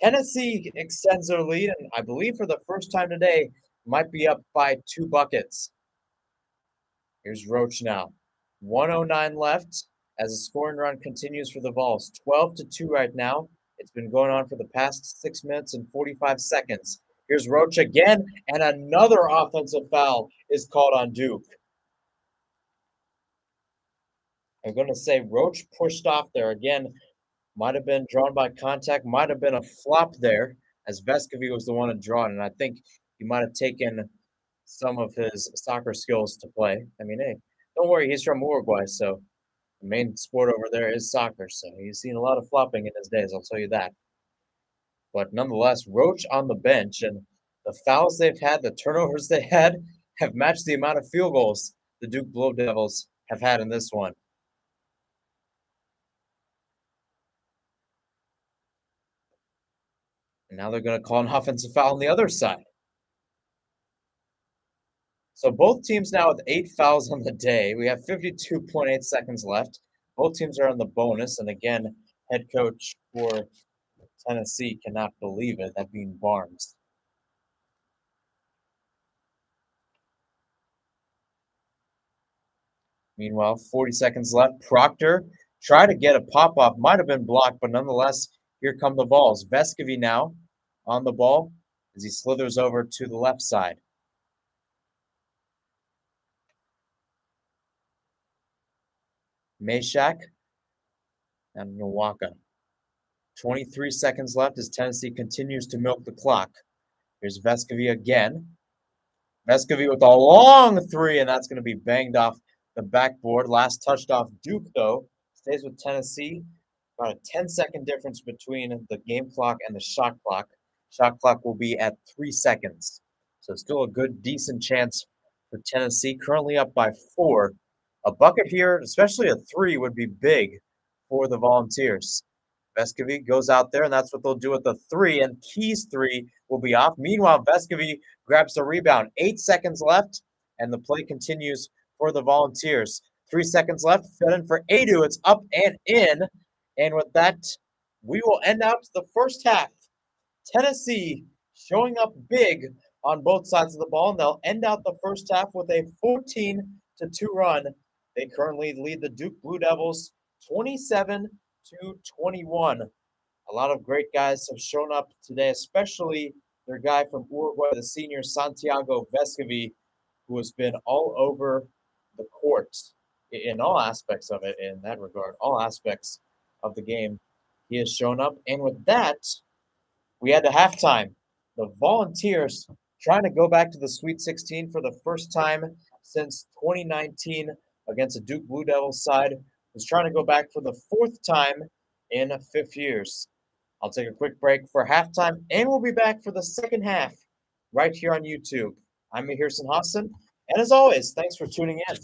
Tennessee extends their lead, and I believe for the first time today, might be up by 2 buckets. Here's Roach now. 1:09 left as the scoring run continues for the Vols. 12-2 right now. It's been going on for the past 6 minutes and 45 seconds. Here's Roach again, and another offensive foul is called on Duke. I'm going to say Roach pushed off there again. Might have been drawn by contact, might have been a flop there, as Vescovi was the one to draw it, and I think he might have taken some of his soccer skills to play. I mean, hey, don't worry, he's from Uruguay, so the main sport over there is soccer, so he's seen a lot of flopping in his days, I'll tell you that. But nonetheless, Roach on the bench, and the fouls they've had, the turnovers they had, have matched the amount of field goals the Duke Blue Devils have had in this one. And now they're going to call an offensive foul on the other side. So both teams now with 8 fouls on the day. We have 52.8 seconds left. Both teams are on the bonus, and again, head coach for Tennessee cannot believe it, that being Barnes. Meanwhile, 40 seconds left. Proctor tried to get a pop-off, might have been blocked, but nonetheless, here come the balls. Vescovy now on the ball as he slithers over to the left side. Meshack and Nwaka. 23 seconds left as Tennessee continues to milk the clock. Here's Vescovy again. Vescovy with a long three, and that's going to be banged off the backboard. Last touched off Duke, though. Stays with Tennessee. About a 10-second difference between the game clock and the shot clock. Shot clock will be at 3 seconds. So still a good, decent chance for Tennessee. Currently up by 4. A bucket here, especially a 3, would be big for the Volunteers. Vescovy goes out there, and that's what they'll do with the 3, and Key's 3 will be off. Meanwhile, Vescovy grabs the rebound. 8 seconds left, and the play continues for the Volunteers. 3 seconds left, fed in for Adu. It's up and in. And with that, we will end out the first half. Tennessee showing up big on both sides of the ball, and they'll end out the first half with a 14-2 run. They currently lead the Duke Blue Devils 27-21. A lot of great guys have shown up today, especially their guy from Uruguay, the senior Santiago Vescovy, who has been all over the court in all aspects of it in that regard, all aspects of the game. He has shown up. And with that, we had to halftime. The Volunteers trying to go back to the Sweet 16 for the first time since 2019 against the Duke Blue Devils side. Was trying to go back for the 4th time in 5 years. I'll take a quick break for halftime, and we'll be back for the second half right here on YouTube. I'm Mihir Sinhasan, and as always, thanks for tuning in.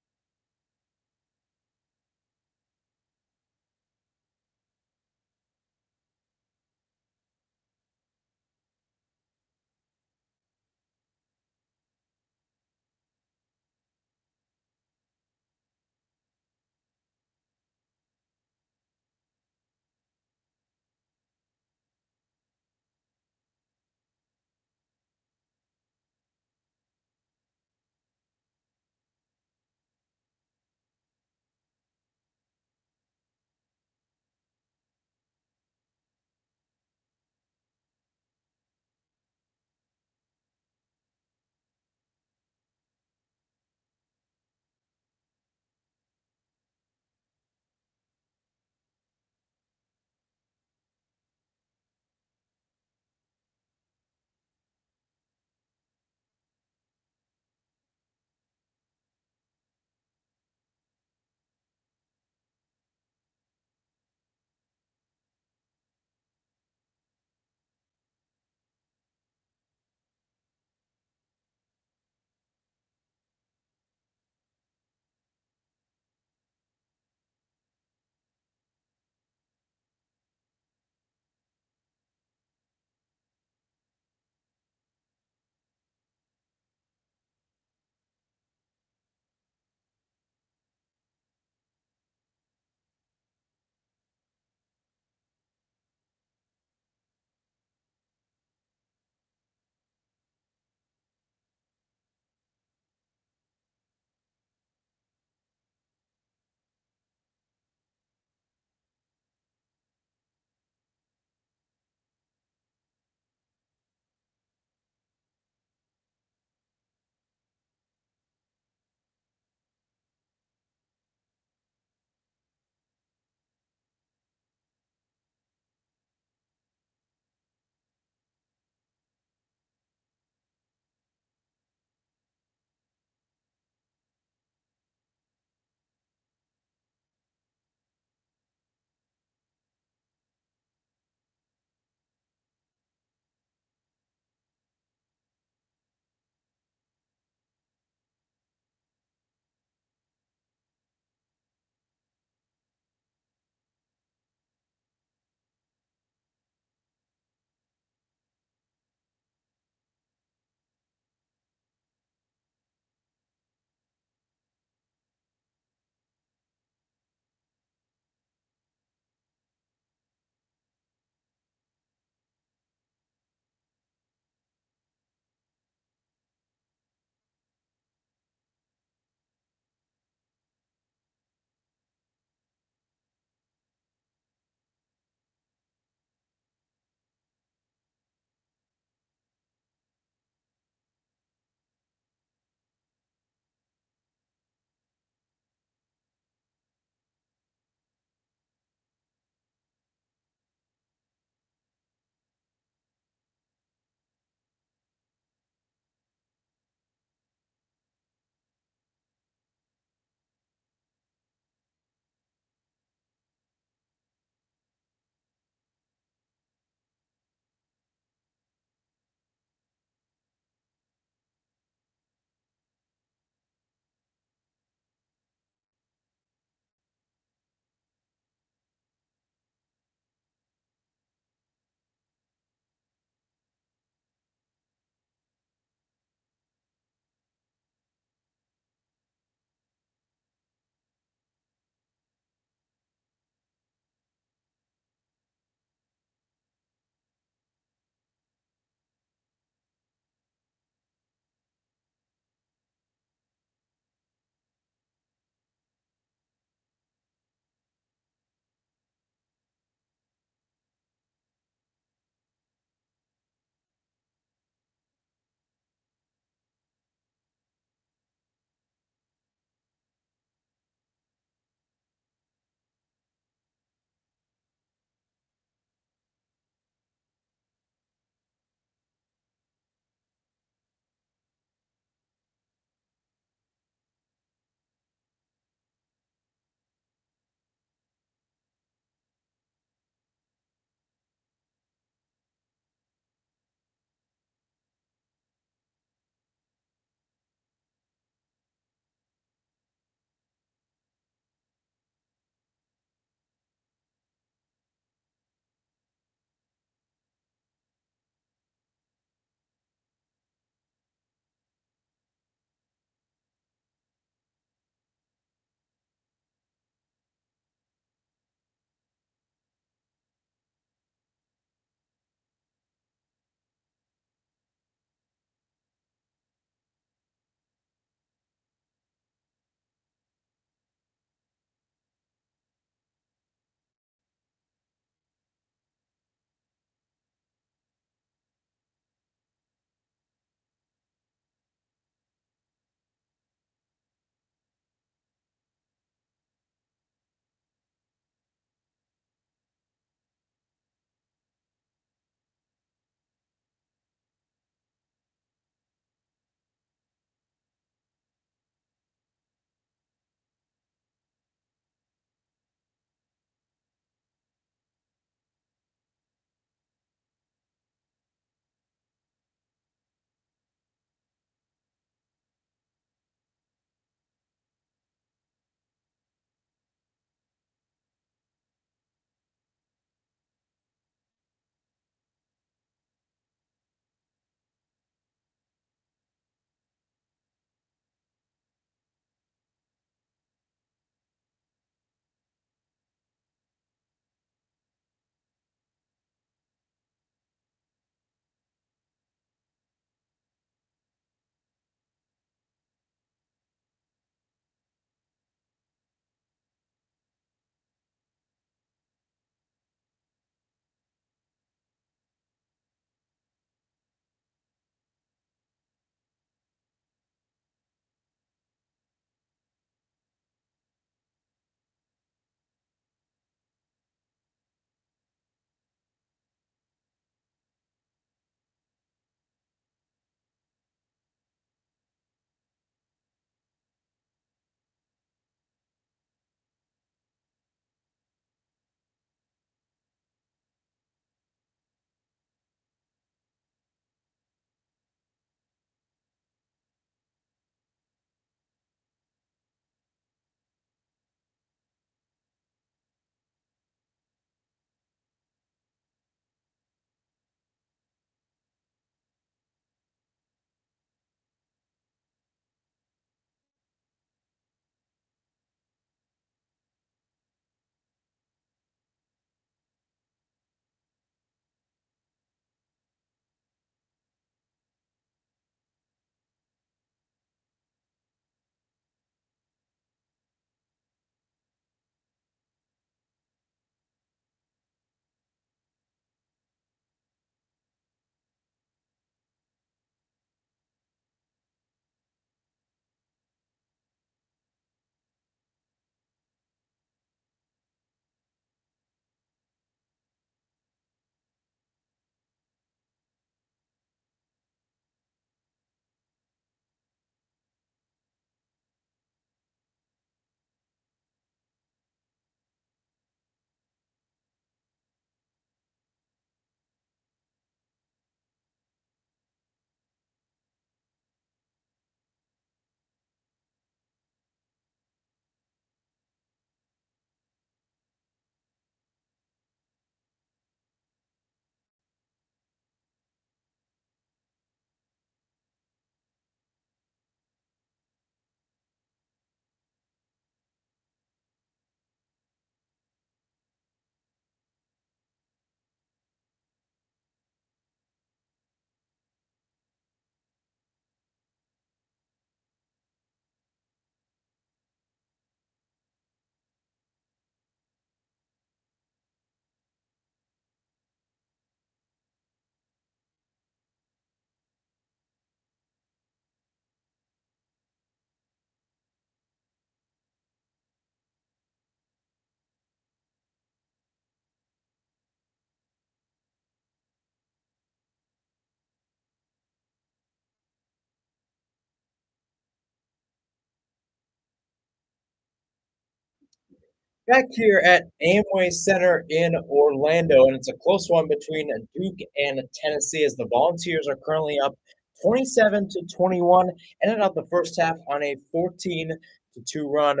Back here at Amway Center in Orlando, and it's a close one between Duke and Tennessee as the Volunteers are currently up 27 to 21, ended out the first half on a 14 to 2 run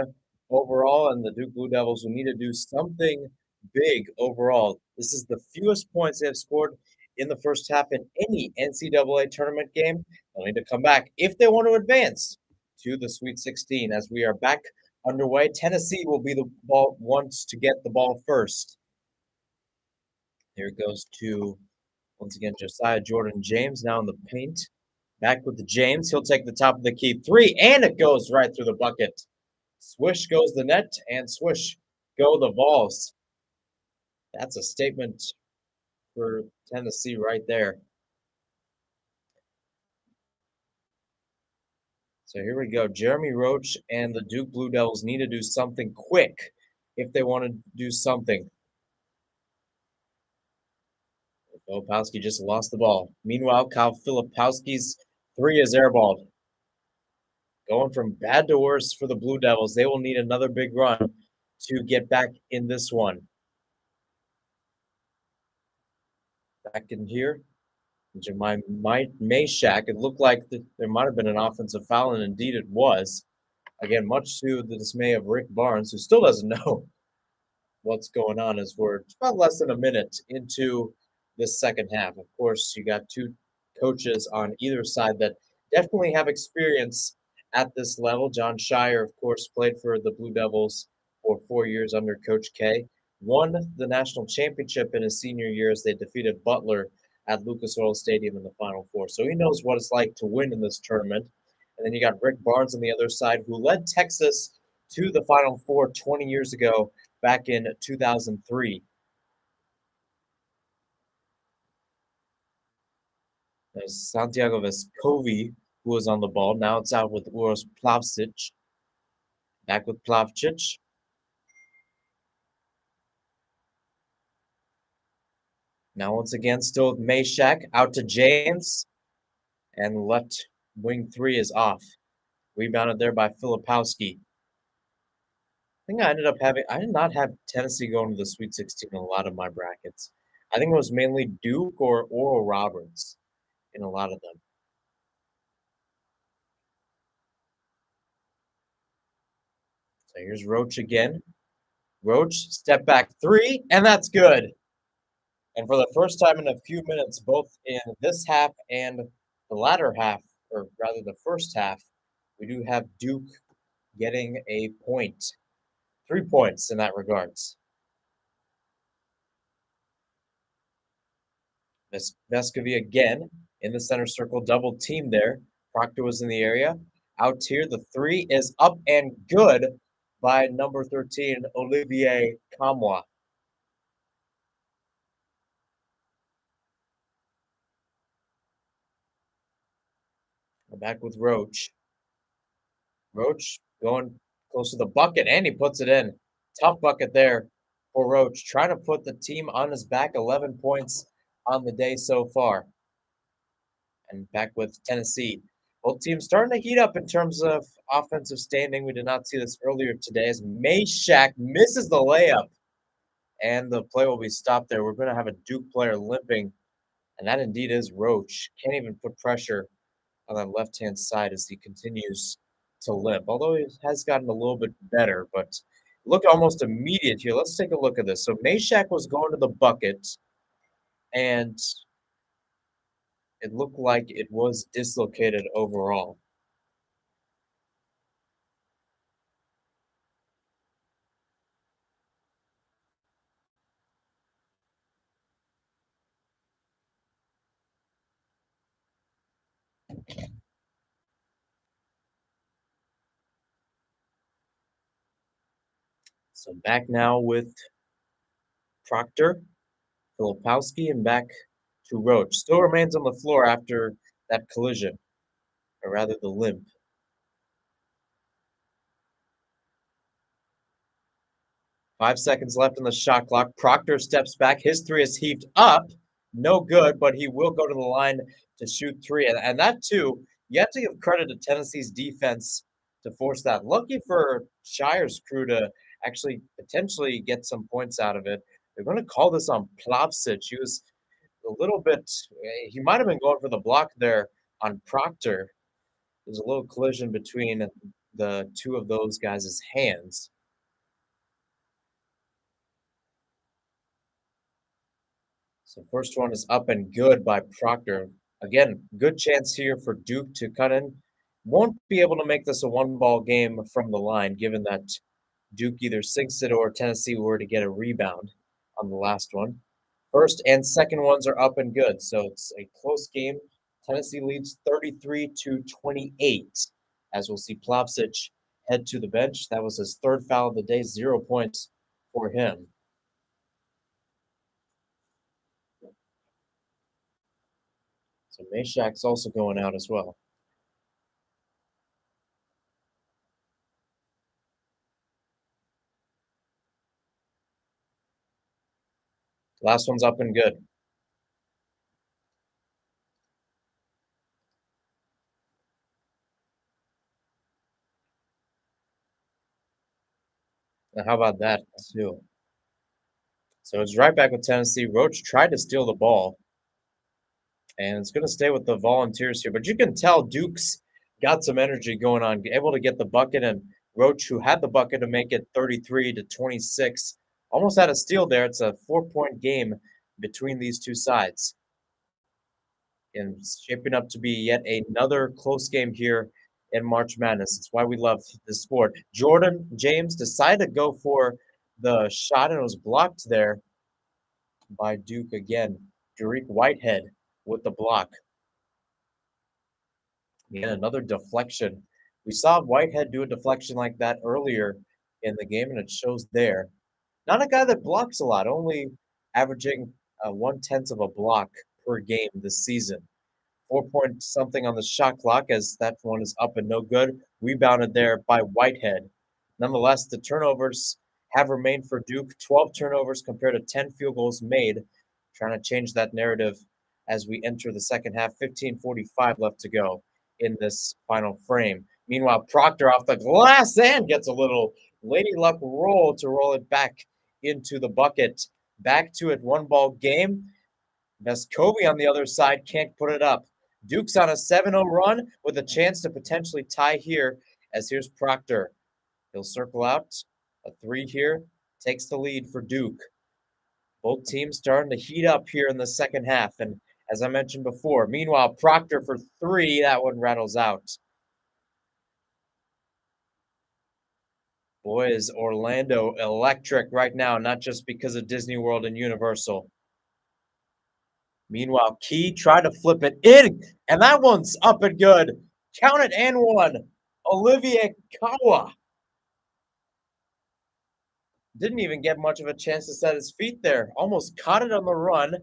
overall, and the Duke Blue Devils will need to do something big overall. This is the fewest points they have scored in the first half in any NCAA tournament game. They'll need to come back if they want to advance to the Sweet 16 as we are back underway. Tennessee will be the ball wants to get the ball first. Here it goes to once again Josiah Jordan James now in the paint. Back with the James. He'll take the top of the key three, and it goes right through the bucket. Swish goes the net, and swish go the Vols. That's a statement for Tennessee right there. So here we go. Jeremy Roach and the Duke Blue Devils need to do something quick if they want to do something. Filipowski just lost the ball. Meanwhile, Kyle Filipowski's three is airballed. Going from bad to worse for the Blue Devils. They will need another big run to get back in this one. Back in here, Jemai Mayshak. It looked like there might have been an offensive foul, and indeed it was. Again, much to the dismay of Rick Barnes, who still doesn't know what's going on as we're about less than a minute into this second half. Of course, you got two coaches on either side that definitely have experience at this level. John Shire, of course, played for the Blue Devils for 4 years under Coach K, won the national championship in his senior year as they defeated Butler at Lucas Oil Stadium in the Final Four. So he knows what it's like to win in this tournament. And then you got Rick Barnes on the other side, who led Texas to the Final Four 20 years ago, back in 2003. There's Santiago Vescovi, who was on the ball. Now it's out with Uros Plavsic. Back with Plavcic. Now once again, still with Mayshak. Out to James. And left wing three is off. Rebounded there by Filipowski. I think I did not have Tennessee going to the Sweet 16 in a lot of my brackets. I think it was mainly Duke or Oral Roberts in a lot of them. So here's Roach again. Roach, step back three, and that's good. And for the first time in a few minutes, both in this half and the latter half, or rather the first half, we do have Duke getting a point. 3 points in that regards. Vescovi again in the center circle, double team there. Proctor was in the area. Out here, the three is up and good by number 13, Olivier Kamwa. We're back with Roach. Roach going close to the bucket, and he puts it in. Tough bucket there for Roach, trying to put the team on his back. 11 points on the day so far. And back with Tennessee. Both teams starting to heat up in terms of offensive standing. We did not see this earlier today as Mayshak misses the layup. And the play will be stopped there. We're going to have a Duke player limping. And that indeed is Roach. Can't even put pressure on that left-hand side as he continues to limp. Although he has gotten a little bit better. But look almost immediate here. Let's take a look at this. So Mayshak was going to the bucket. And it looked like it was dislocated overall. So back now with Proctor, Filipowski, and back to Roach. Still remains on the floor after that collision, or rather the limp. 5 seconds left in the shot clock. Proctor steps back. His three is heaved up. No good, but he will go to the line to shoot three. And that, too, you have to give credit to Tennessee's defense to force that. Lucky for Shire's crew to actually potentially get some points out of it. They're going to call this on Plavsic. He was a little bit, he might have been going for the block there on Proctor. There's a little collision between the two of those guys' hands. So first one is up and good by Proctor. Again, good chance here for Duke to cut in. Won't be able to make this a one-ball game from the line, given that Duke either sinks it or Tennessee were to get a rebound on the last one. First and second ones are up and good, so it's a close game. Tennessee leads 33 to 28. As we'll see Plavsic head to the bench. That was his third foul of the day, 0 points for him. So Meshak's also going out as well. Last one's up and good. Now how about that, too? So it's right back with Tennessee. Roach tried to steal the ball, and it's going to stay with the Volunteers here. But you can tell Duke's got some energy going on, able to get the bucket, and Roach, who had the bucket to make it 33 to 26, almost had a steal there. It's a 4-point game between these two sides, and it's shaping up to be yet another close game here in March Madness. It's why we love this sport. Jordan James decided to go for the shot, and it was blocked there by Duke again. Derek Whitehead with the block. Yeah, another deflection. We saw Whitehead do a deflection like that earlier in the game, and it shows there. Not a guy that blocks a lot, only averaging 1/10 of a block per game this season. 4 point something on the shot clock as that one is up and no good. Rebounded there by Whitehead. Nonetheless, the turnovers have remained for Duke. 12 turnovers compared to 10 field goals made. Trying to change that narrative as we enter the second half. 15:45 left to go in this final frame. Meanwhile, Proctor off the glass and gets a little lady luck roll to roll it back into the bucket. Back to it, one ball game. Vescovi on the other side can't put it up. Duke's on a 7-0 run with a chance to potentially tie here, as here's Proctor. He'll circle out. A three here takes the lead for Duke. Both teams starting to heat up here in the second half. And as I mentioned before, meanwhile, Proctor for three. That one rattles out. Boy, is Orlando electric right now, not just because of Disney World and Universal. Meanwhile, Key tried to flip it in, and that one's up and good. Count it and one. Olivier Kawa didn't even get much of a chance to set his feet there. Almost caught it on the run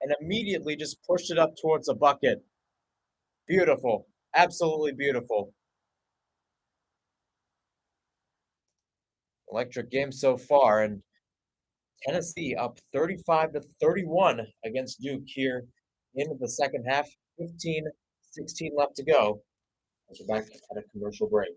and immediately just pushed it up towards the bucket. Beautiful. Absolutely beautiful. Electric game so far, and Tennessee up 35 to 31 against Duke here in the second half. 15-16 left to go as we're back at a commercial break.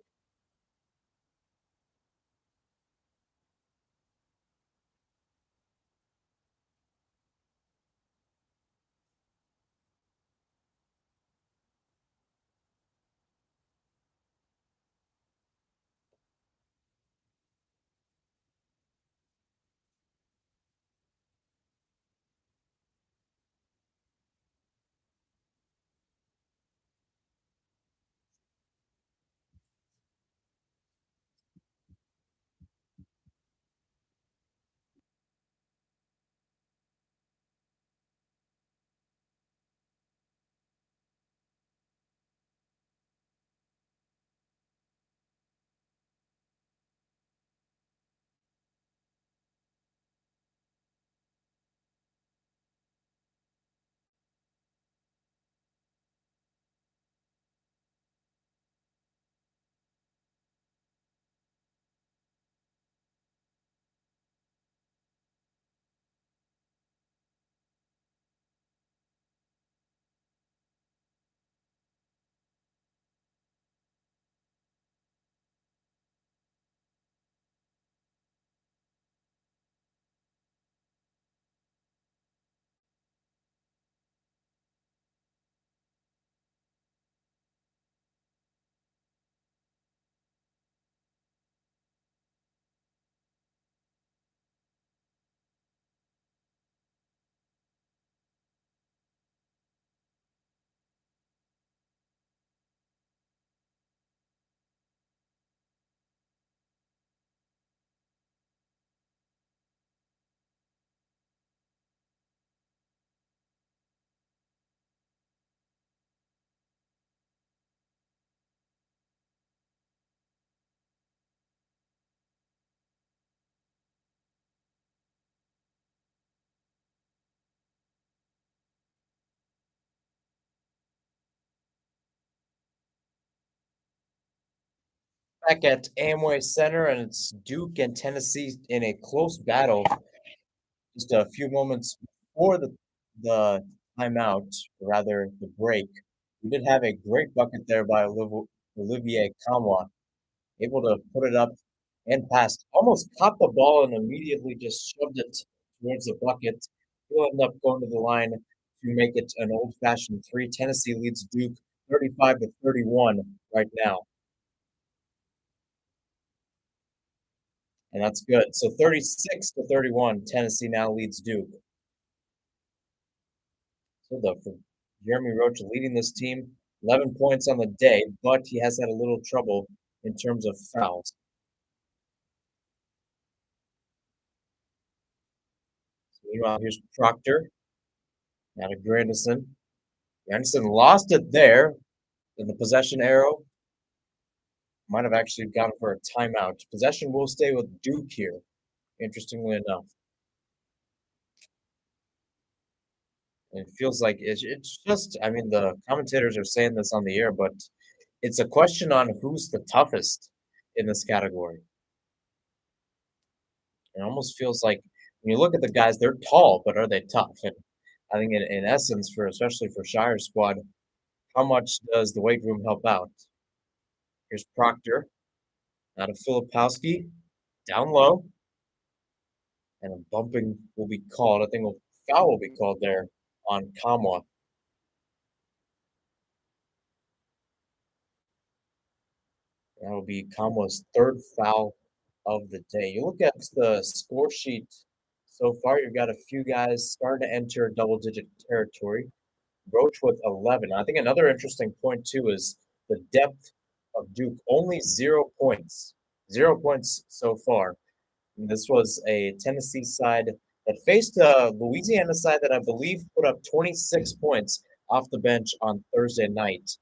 Back at Amway Center, and it's Duke and Tennessee in a close battle. Just a few moments before the timeout, or rather the break, we did have a great bucket there by Olivier Kamwa, able to put it up and pass. Almost caught the ball and immediately just shoved it towards the bucket. He'll end up going to the line to make it an old-fashioned three. Tennessee leads Duke 35 to 31 right now, and that's good. So 36 to 31, Tennessee now leads Duke. So for Jeremy Roach leading this team, 11 points on the day, but he has had a little trouble in terms of fouls. So meanwhile, here's Proctor, now to Grandison. Grandison lost it there in the possession arrow. Might have actually gone for a timeout. Possession will stay with Duke here, interestingly enough. And it feels like it's just, I mean, the commentators are saying this on the air, but it's a question on who's the toughest in this category. It almost feels like when you look at the guys, they're tall, but are they tough? And I think in essence, for especially for Shire's squad, how much does the weight room help out? Here's Proctor, out of Filipowski, down low, and a bumping will be called. I think a foul will be called there on Kamwa. That will be Kamwa's third foul of the day. You look at the score sheet so far, you've got a few guys starting to enter double-digit territory. Roach with 11. I think another interesting point too is the depth of Duke. Only 0 points. 0 points so far. And this was a Tennessee side that faced a Louisiana side that I believe put up 26 points off the bench on Thursday night.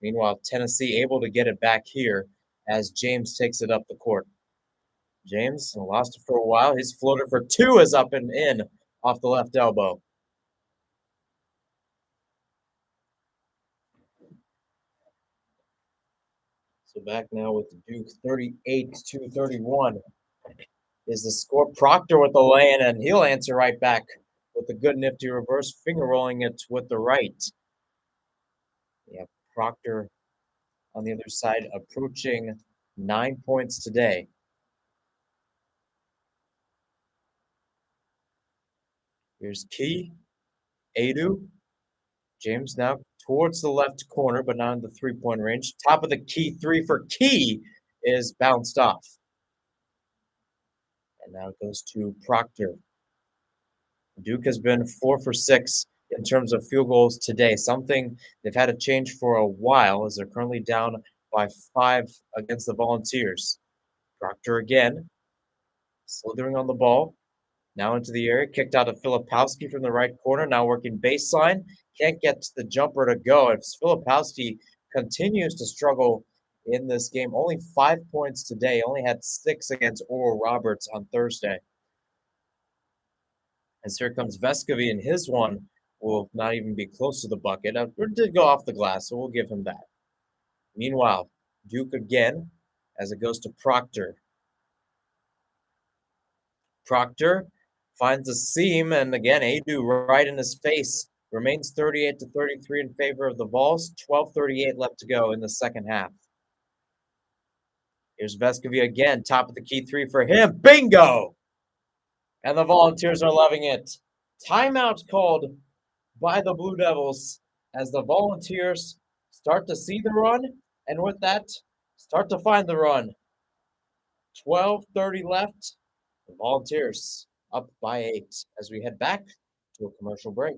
Meanwhile, Tennessee able to get it back here as James takes it up the court. James lost it for a while. His floater for two is up and in off the left elbow. So back now with Duke 38 to 31 is the score. Proctor with the lay-in, and he'll answer right back with a good nifty reverse, finger rolling it with the right. Yeah, Proctor on the other side approaching 9 points today. Here's Key, Adu, James now towards the left corner, but not in the three-point range. Top of the key three for Key is bounced off. And now it goes to Proctor. Duke has been 4 for 6 in terms of field goals today, something they've had to change for a while as they're currently down by 5 against the Volunteers. Proctor again, slithering on the ball, now into the area, kicked out of Filipowski from the right corner, now working baseline, can't get the jumper to go. If Filipowski continues to struggle in this game, only 5 points today, only had 6 against Oral Roberts on Thursday. As here comes Vescovy, and his one will not even be close to the bucket. It did go off the glass, so we'll give him that. Meanwhile, Duke again as it goes to Proctor. Proctor finds a seam, and again, Adu right in his face. Remains 38 to 33 in favor of the Vols. 12:38 left to go in the second half. Here's Vescovy again, top of the key three for him. Bingo! And the Volunteers are loving it. Timeout called by the Blue Devils as the Volunteers start to see the run, and with that, start to find the run. 12:30 left. The Volunteers up by 8 as we head back to a commercial break.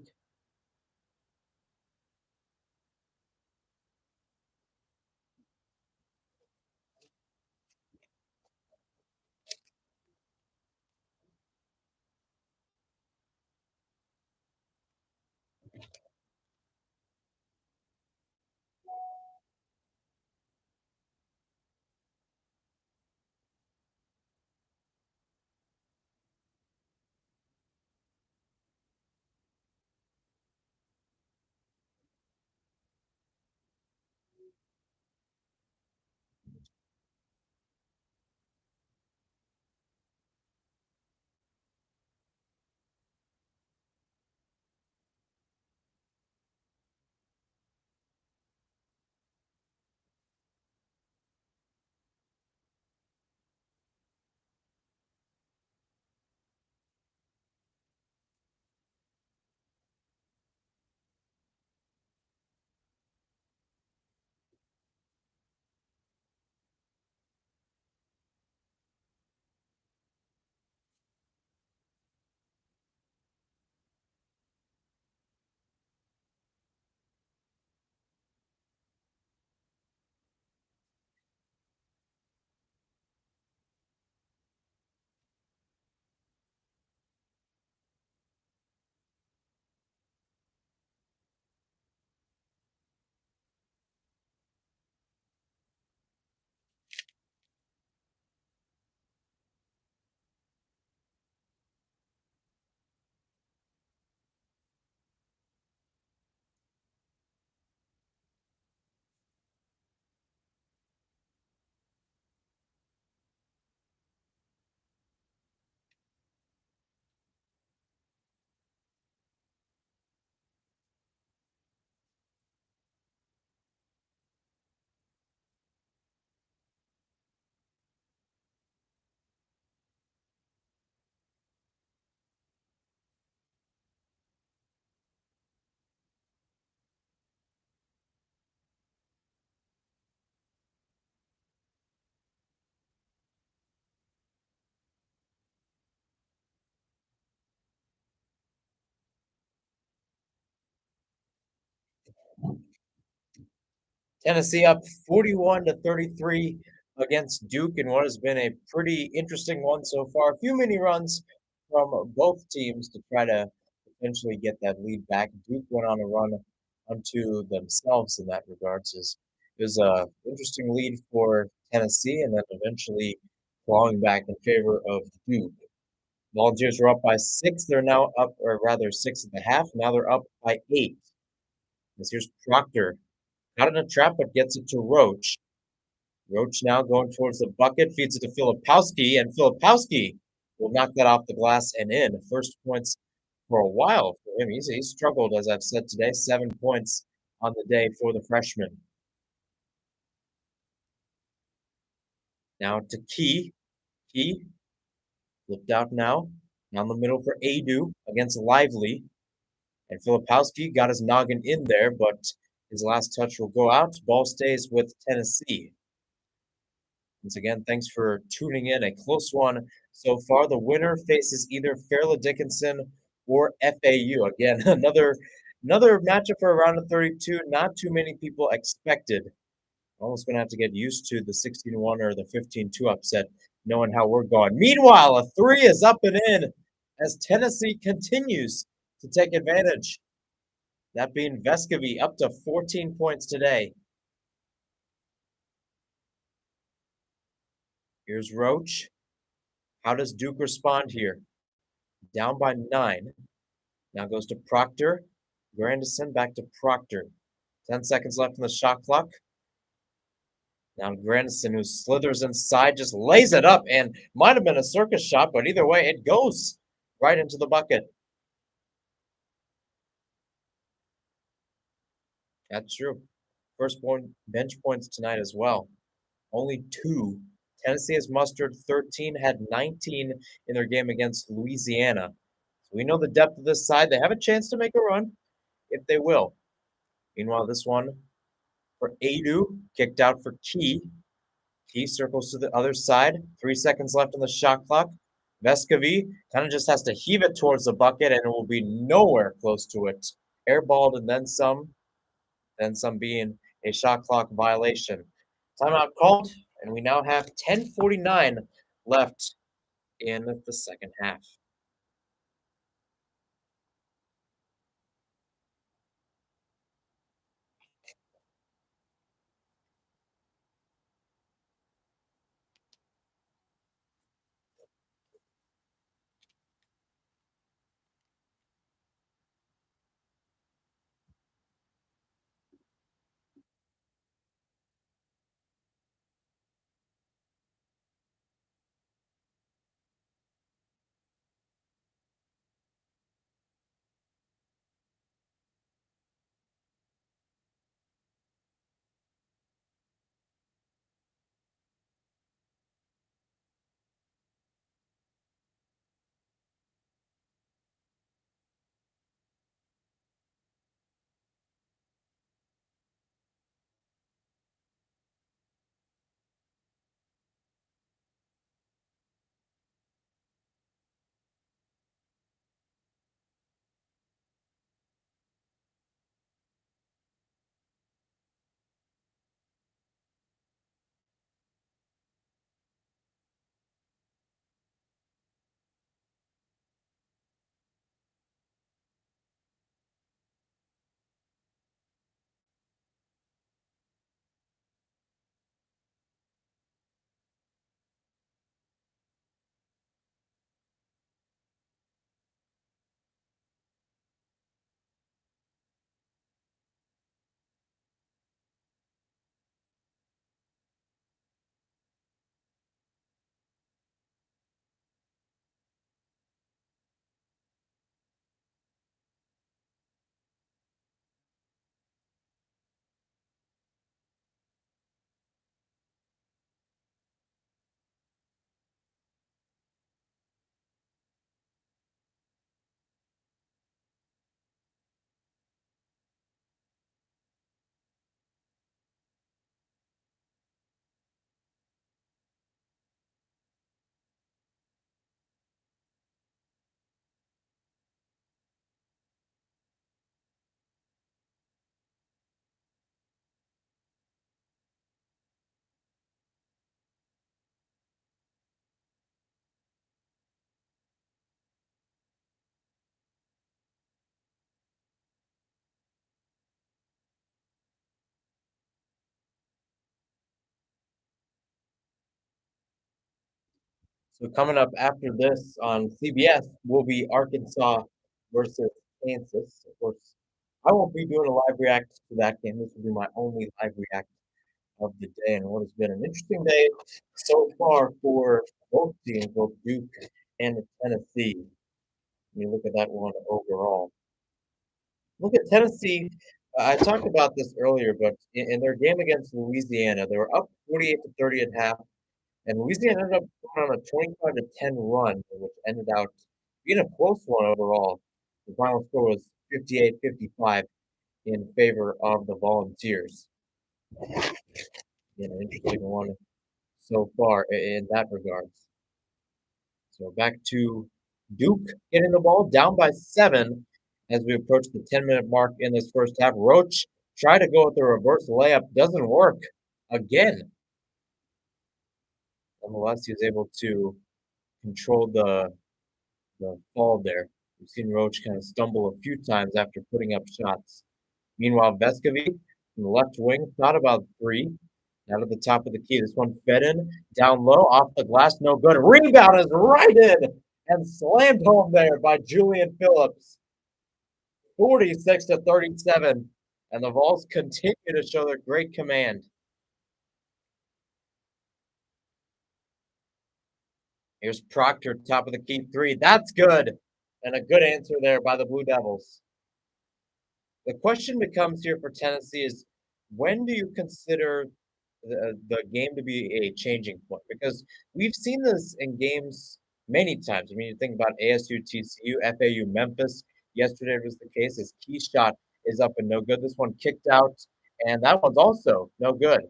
Tennessee up 41 to 33 against Duke in what has been a pretty interesting one so far. A few mini runs from both teams to try to potentially get that lead back. Duke went on a run unto themselves in that regards. It was a interesting lead for Tennessee and then eventually clawing back in favor of Duke. Volunteers were up by 6. They're now up, or rather 6.5. Now they're up by 8. This here's Proctor. Not in a trap, but gets it to Roach. Roach now going towards the bucket, feeds it to Filipowski, and Filipowski will knock that off the glass and in. First points for a while for him. He's struggled, as I've said today. 7 points on the day for the freshman. Now to Key. Key flipped out now. Down the middle for Adu against Lively. And Filipowski got his noggin in there, but his last touch will go out. Ball stays with Tennessee. Once again, thanks for tuning in. A close one so far. The winner faces either Fairleigh Dickinson or FAU. Again, another matchup for a round of 32. Not too many people expected. Almost going to have to get used to the 16-1 or the 15-2 upset, knowing how we're going. Meanwhile, a three is up and in as Tennessee continues to take advantage. That being Vescovy up to 14 points today. Here's Roach. How does Duke respond here? Down by 9. Now goes to Proctor. Grandison back to Proctor. 10 seconds left in the shot clock. Now Grandison, who slithers inside, just lays it up and might have been a circus shot, but either way, it goes right into the bucket. That's true. First point, bench points tonight as well. Only 2. Tennessee has mustered 13, had 19 in their game against Louisiana. So we know the depth of this side. They have a chance to make a run if they will. Meanwhile, this one for Adu, kicked out for Key. Key circles to the other side. 3 seconds left on the shot clock. Vescovy kind of just has to heave it towards the bucket, and it will be nowhere close to it. Airballed and then some being a shot clock violation. Timeout called, and we now have 10:49 left in the second half. So coming up after this on CBS will be Arkansas versus Kansas. Of course, I won't be doing a live react to that game. This will be my only live react of the day, and what has been an interesting day so far for both teams, both Duke and Tennessee. When you look at that one overall. Look at Tennessee. I talked about this earlier, but in their game against Louisiana, they were up 48 to 30 at half. And Louisiana ended up going on a 25 to 10 run, which ended out being a close one overall. The final score was 58-55 in favor of the Volunteers. An interesting one so far in that regards. So back to Duke getting the ball down by 7 as we approach the 10-minute mark in this first half. Roach tried to go with the reverse layup, doesn't work again. Nonetheless, he was able to control the fall there. We've seen Roach kind of stumble a few times after putting up shots. Meanwhile, Vescovy from the left wing thought about 3 out of the top of the key. This one fed in down low off the glass, no good. Rebound is right in and slammed home there by Julian Phillips. 46 to 37, and the Vols continue to show their great command. Here's Proctor, top of the key 3. That's good. And a good answer there by the Blue Devils. The question becomes here for Tennessee is when do you consider the game to be a changing point? Because we've seen this in games many times. I mean, you think about ASU, TCU, FAU, Memphis. Yesterday was the case. His key shot is up and no good. This one kicked out, and that one's also no good.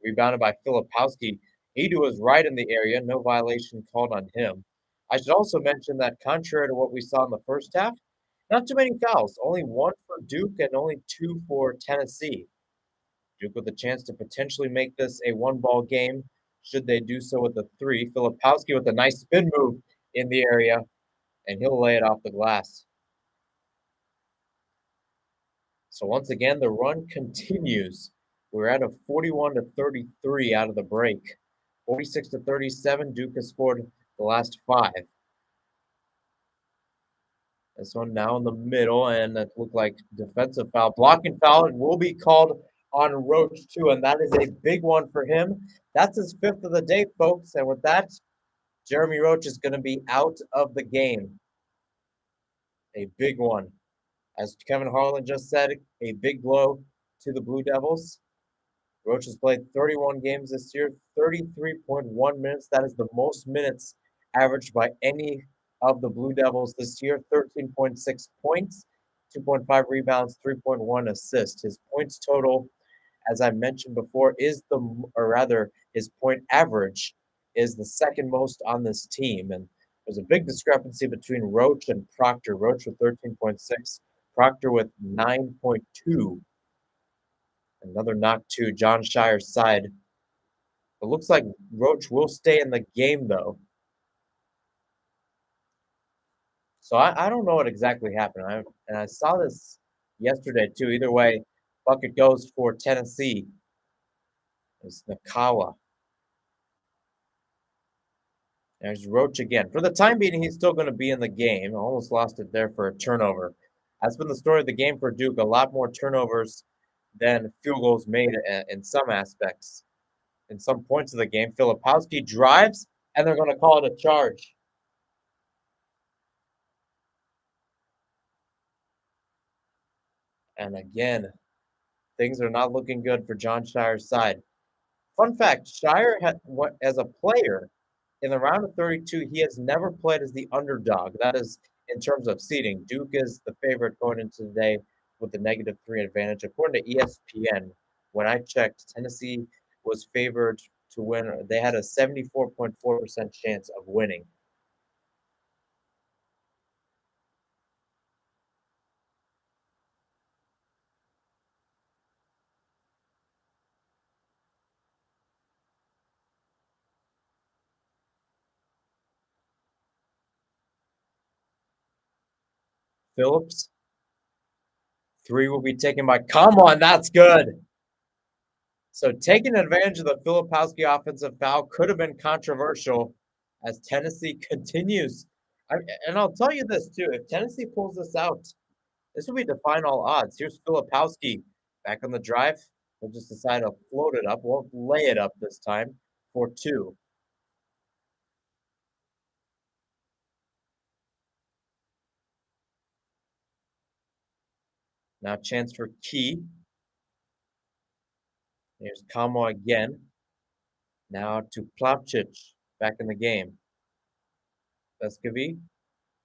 Rebounded by Filipowski. Edu was right in the area. No violation called on him. I should also mention that contrary to what we saw in the first half, not too many fouls. Only 1 for Duke and only 2 for Tennessee. Duke with a chance to potentially make this a one-ball game should they do so with a 3. Filipowski with a nice spin move in the area, and he'll lay it off the glass. So once again, the run continues. We're at a 41 to 33 out of the break. 46 to 37, Duke has scored the last 5. This one now in the middle, and it looked like defensive foul. Blocking foul will be called on Roach, too, and that is a big one for him. That's his 5th of the day, folks, and with that, Jeremy Roach is going to be out of the game. A big one. As Kevin Harlan just said, a big blow to the Blue Devils. Roach has played 31 games this year, 33.1 minutes. That is the most minutes averaged by any of the Blue Devils this year. 13.6 points, 2.5 rebounds, 3.1 assists. His points total, as I mentioned before, his point average is the second most on this team. And there's a big discrepancy between Roach and Proctor. Roach with 13.6, Proctor with 9.2. Another knock to John Shire's side. It looks like Roach will stay in the game, though. So I don't know what exactly happened. I saw this yesterday, too. Either way, bucket goes for Tennessee. It's Nakawa. There's Roach again. For the time being, he's still going to be in the game. Almost lost it there for a turnover. That's been the story of the game for Duke. A lot more turnovers than field goals made in some aspects. In some points of the game, Filipowski drives, and they're going to call it a charge. And again, things are not looking good for John Shire's side. Fun fact, Shire, as a player, in the round of 32, he has never played as the underdog. That is in terms of seeding. Duke is the favorite going into today with the -3 advantage. According to ESPN, when I checked, Tennessee was favored to win. They had a 74.4% chance of winning. Phillips, 3 will be taken by, come on, that's good. So taking advantage of the Filipowski offensive foul could have been controversial. as Tennessee continues. I, and I'll tell you this too: if Tennessee pulls this out, this will be defying all odds. Here's Filipowski back on the drive. We'll just decide to float it up. We'll lay it up this time for two. Now chance for Key. Here's Kamo again. Now to Plavcic back in the game. Vescovi.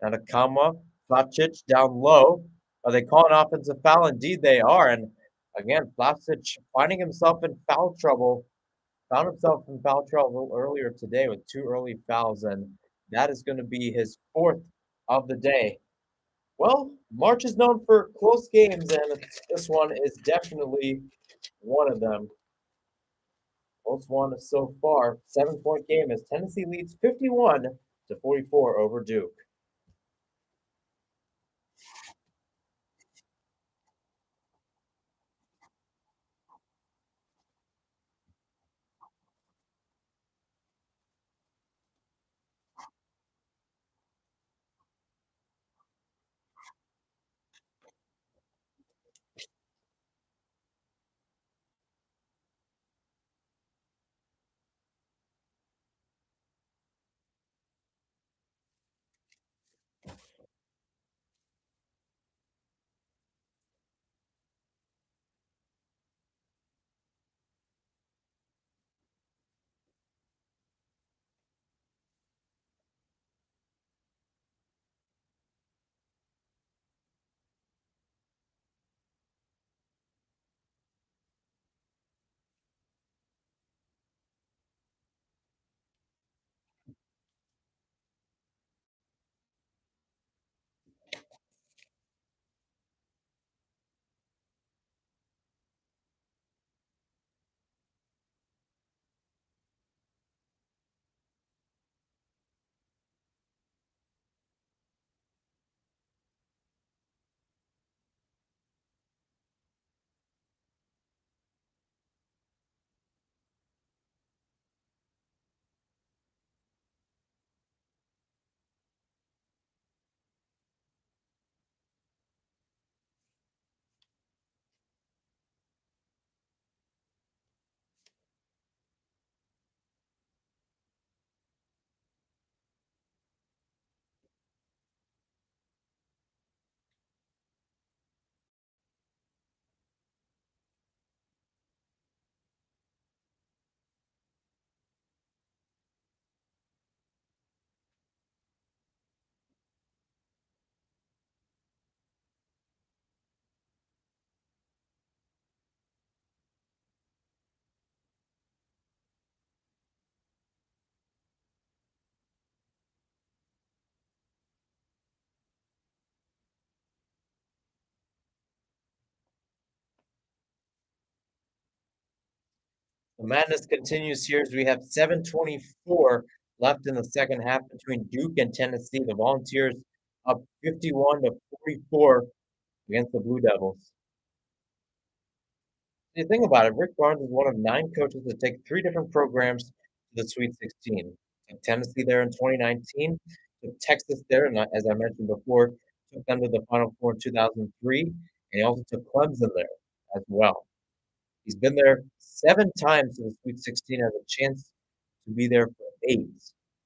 Now to Kama. Plavcic down low. Are they calling offensive foul? Indeed they are. And again, Plavcic finding himself in foul trouble. Found himself in foul trouble earlier today with two early fouls, and that is going to be his fourth of the day. Well, March is known for close games, and this one is definitely one of them. Close one so far. 7-point game as Tennessee leads 51-44 over Duke. The madness continues here as we have 7:24 left in the second half between Duke and Tennessee. The Volunteers up 51-44 against the Blue Devils. You think about it, Rick Barnes is one of 9 coaches to take 3 different programs to the Sweet 16. Took Tennessee there in 2019, took Texas there, and as I mentioned before, took them to the Final Four in 2003, and he also took Clemson there as well. He's been there 7 times to the Sweet 16, has a chance to be there for 8.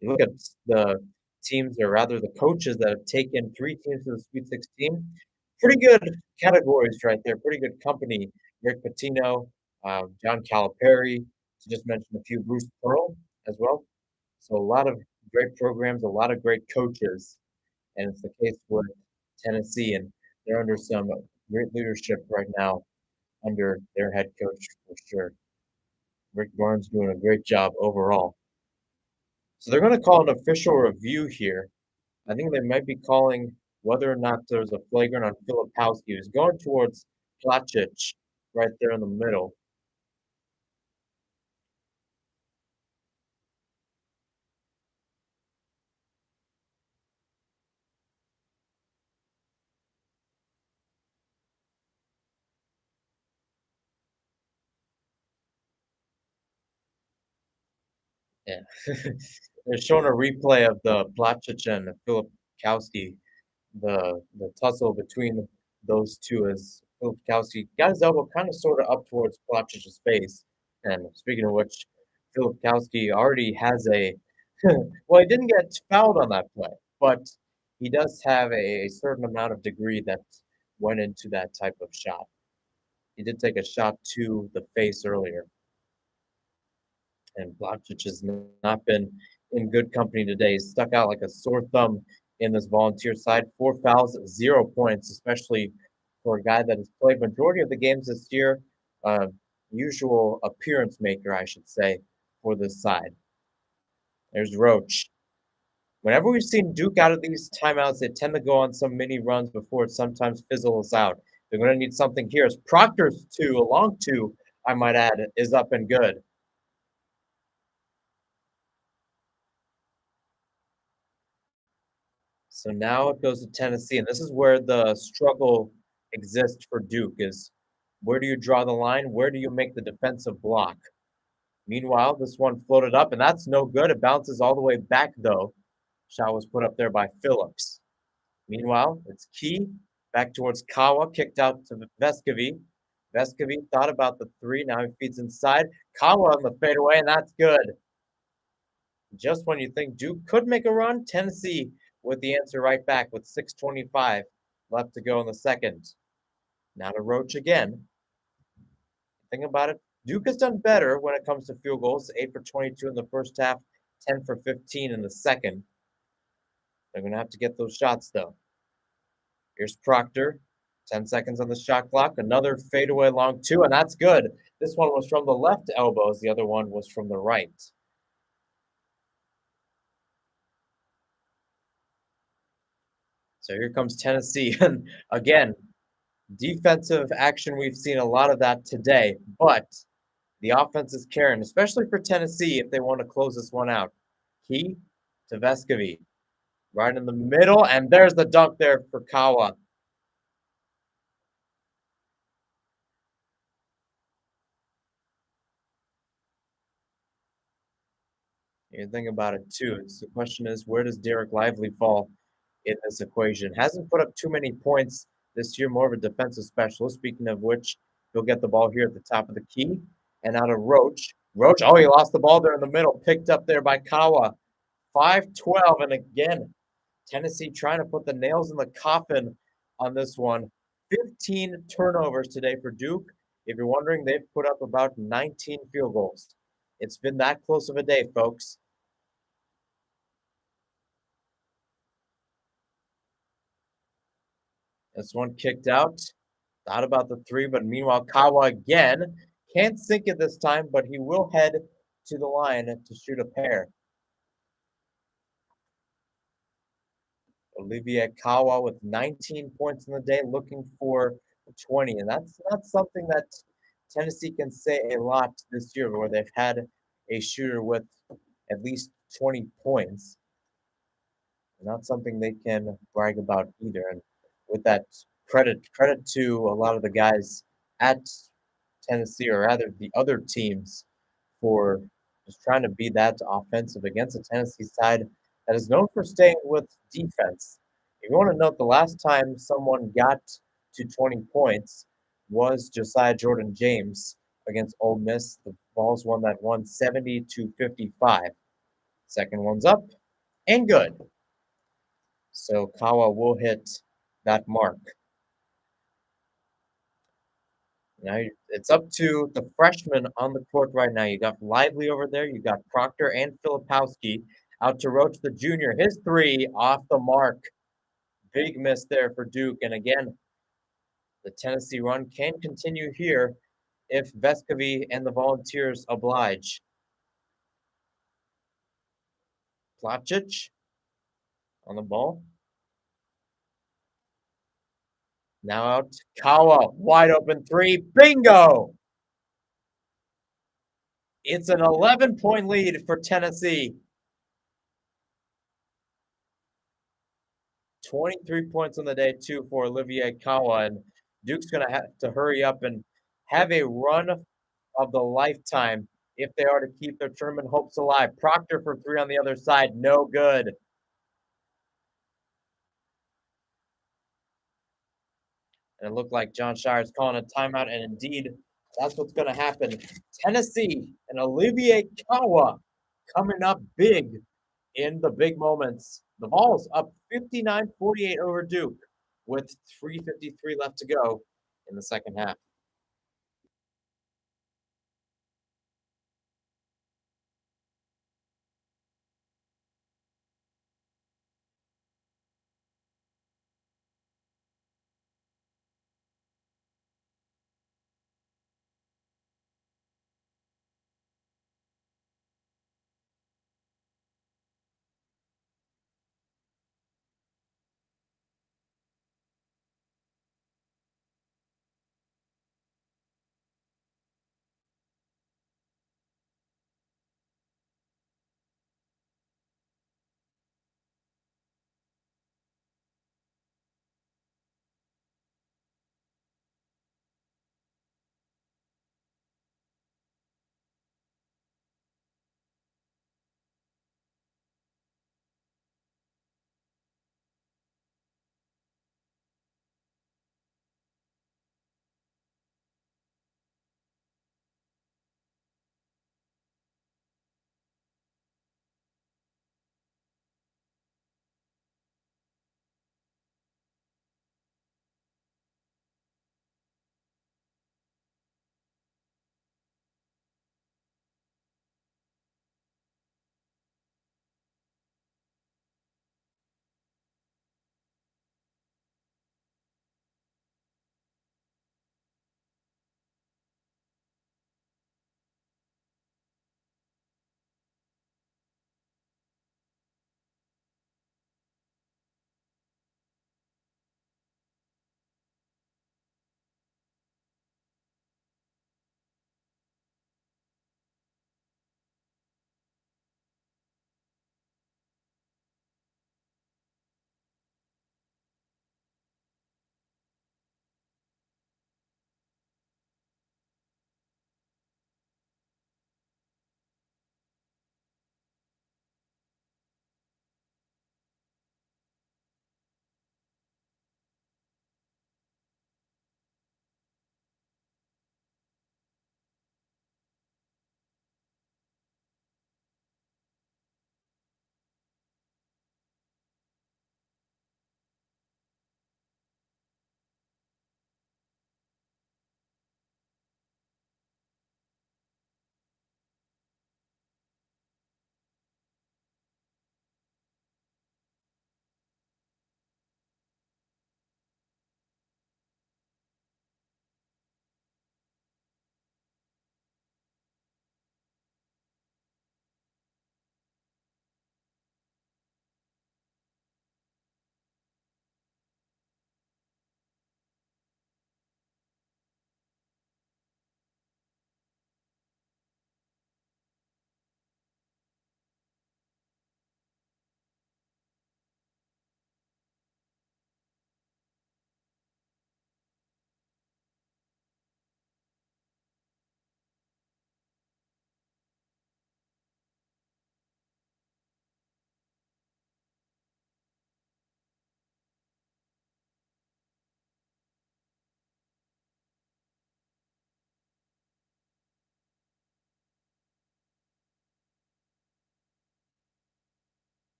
You look at the teams, or rather the coaches that have taken 3 teams to the Sweet 16, pretty good categories right there, pretty good company. Rick Pitino, John Calipari, to just mention a few, Bruce Pearl as well. So a lot of great programs, a lot of great coaches, and it's the case with Tennessee, and they're under some great leadership right now under their head coach for sure. Rick Barnes doing a great job overall. So they're going to call an official review here. I think they might be calling whether or not there's a flagrant on Filipowski, who's going towards Placic right there in the middle. Yeah. They're showing a replay of the Blachich and Filipkowski, the tussle between those two as Filipkowski got his elbow kind of sort of up towards Blachich's face. And speaking of which, Filipkowski already has a well, he didn't get fouled on that play, but he does have a certain amount of degree that went into that type of shot. He did take a shot to the face earlier, and Blachich has not been in good company today. He's stuck out like a sore thumb in this Volunteer side. 4 fouls, 0 points, especially for a guy that has played majority of the games this year. Uh, Usual appearance maker, I should say, for this side. There's Roach. Whenever we've seen Duke out of these timeouts, they tend to go on some mini runs before it sometimes fizzles out. They're going to need something here. As Proctor's two, a long two, I might add, is up and good. So now it goes to Tennessee, and this is where the struggle exists for Duke is where do you draw the line? Where do you make the defensive block? Meanwhile, this one floated up, and that's no good. It bounces all the way back, though. Shot was put up there by Phillips. Meanwhile, it's Key back towards Kawa, kicked out to Vescovi. Vescovi thought about the three. Now he feeds inside. Kawa on the fadeaway, and that's good. Just when you think Duke could make a run, Tennessee with the answer right back with 6:25 left to go in the second. Now to Roach again. Think about it. Duke has done better when it comes to field goals. 8 for 22 in the first half, 10 for 15 in the second. They're going to have to get those shots, though. Here's Proctor. 10 seconds on the shot clock. Another fadeaway long two, and that's good. This one was from the left elbows. The other one was from the right. So here comes Tennessee. And again, defensive action, we've seen a lot of that today, but the offense is carrying, especially for Tennessee if they want to close this one out. Key to Vescovi, right in the middle, and there's the dunk there for Kawa. You think about it too. The question is, where does Derek Lively fall in this equation? Hasn't put up too many points this year, more of a defensive specialist. Speaking of which, he'll get the ball here at the top of the key. And out of Roach. Roach, oh, he lost the ball there in the middle, picked up there by Kawa. 5-12, and again, Tennessee trying to put the nails in the coffin on this one. 15 turnovers today for Duke. If you're wondering, they've put up about 19 field goals. It's been that close of a day, folks. This one kicked out. Thought about the three, but meanwhile, Kawa again can't sink it this time, but he will head to the line to shoot a pair. Olivier Kawa with 19 points in the day, looking for 20. And that's not something that Tennessee can say a lot this year, where they've had a shooter with at least 20 points. Not something they can brag about either. And with that, credit to a lot of the guys at Tennessee, or rather the other teams, for just trying to be that offensive against a Tennessee side that is known for staying with defense. If you want to note, the last time someone got to 20 points was Josiah Jordan James against Ole Miss. The Vols won that one 70-55. Second one's up and good. So Kawa will hit that mark. Now it's up to the freshmen on the court right now. You got Lively over there. You got Proctor and Filipowski out to Roach the junior. His three off the mark. Big miss there for Duke. And again, the Tennessee run can continue here if Vescovi and the Volunteers oblige. Placic on the ball. Now out Kawa. Wide open three. Bingo! It's an 11-point lead for Tennessee. 23 points on the day, too, for Olivier Kawa. And Duke's going to have to hurry up and have a run of the lifetime if they are to keep their tournament hopes alive. Proctor for three on the other side, no good. And it looked like John Shire's calling a timeout, and indeed, that's what's going to happen. Tennessee and Olivier Kawa coming up big in the big moments. The Vols up 59-48 over Duke with 3:53 left to go in the second half.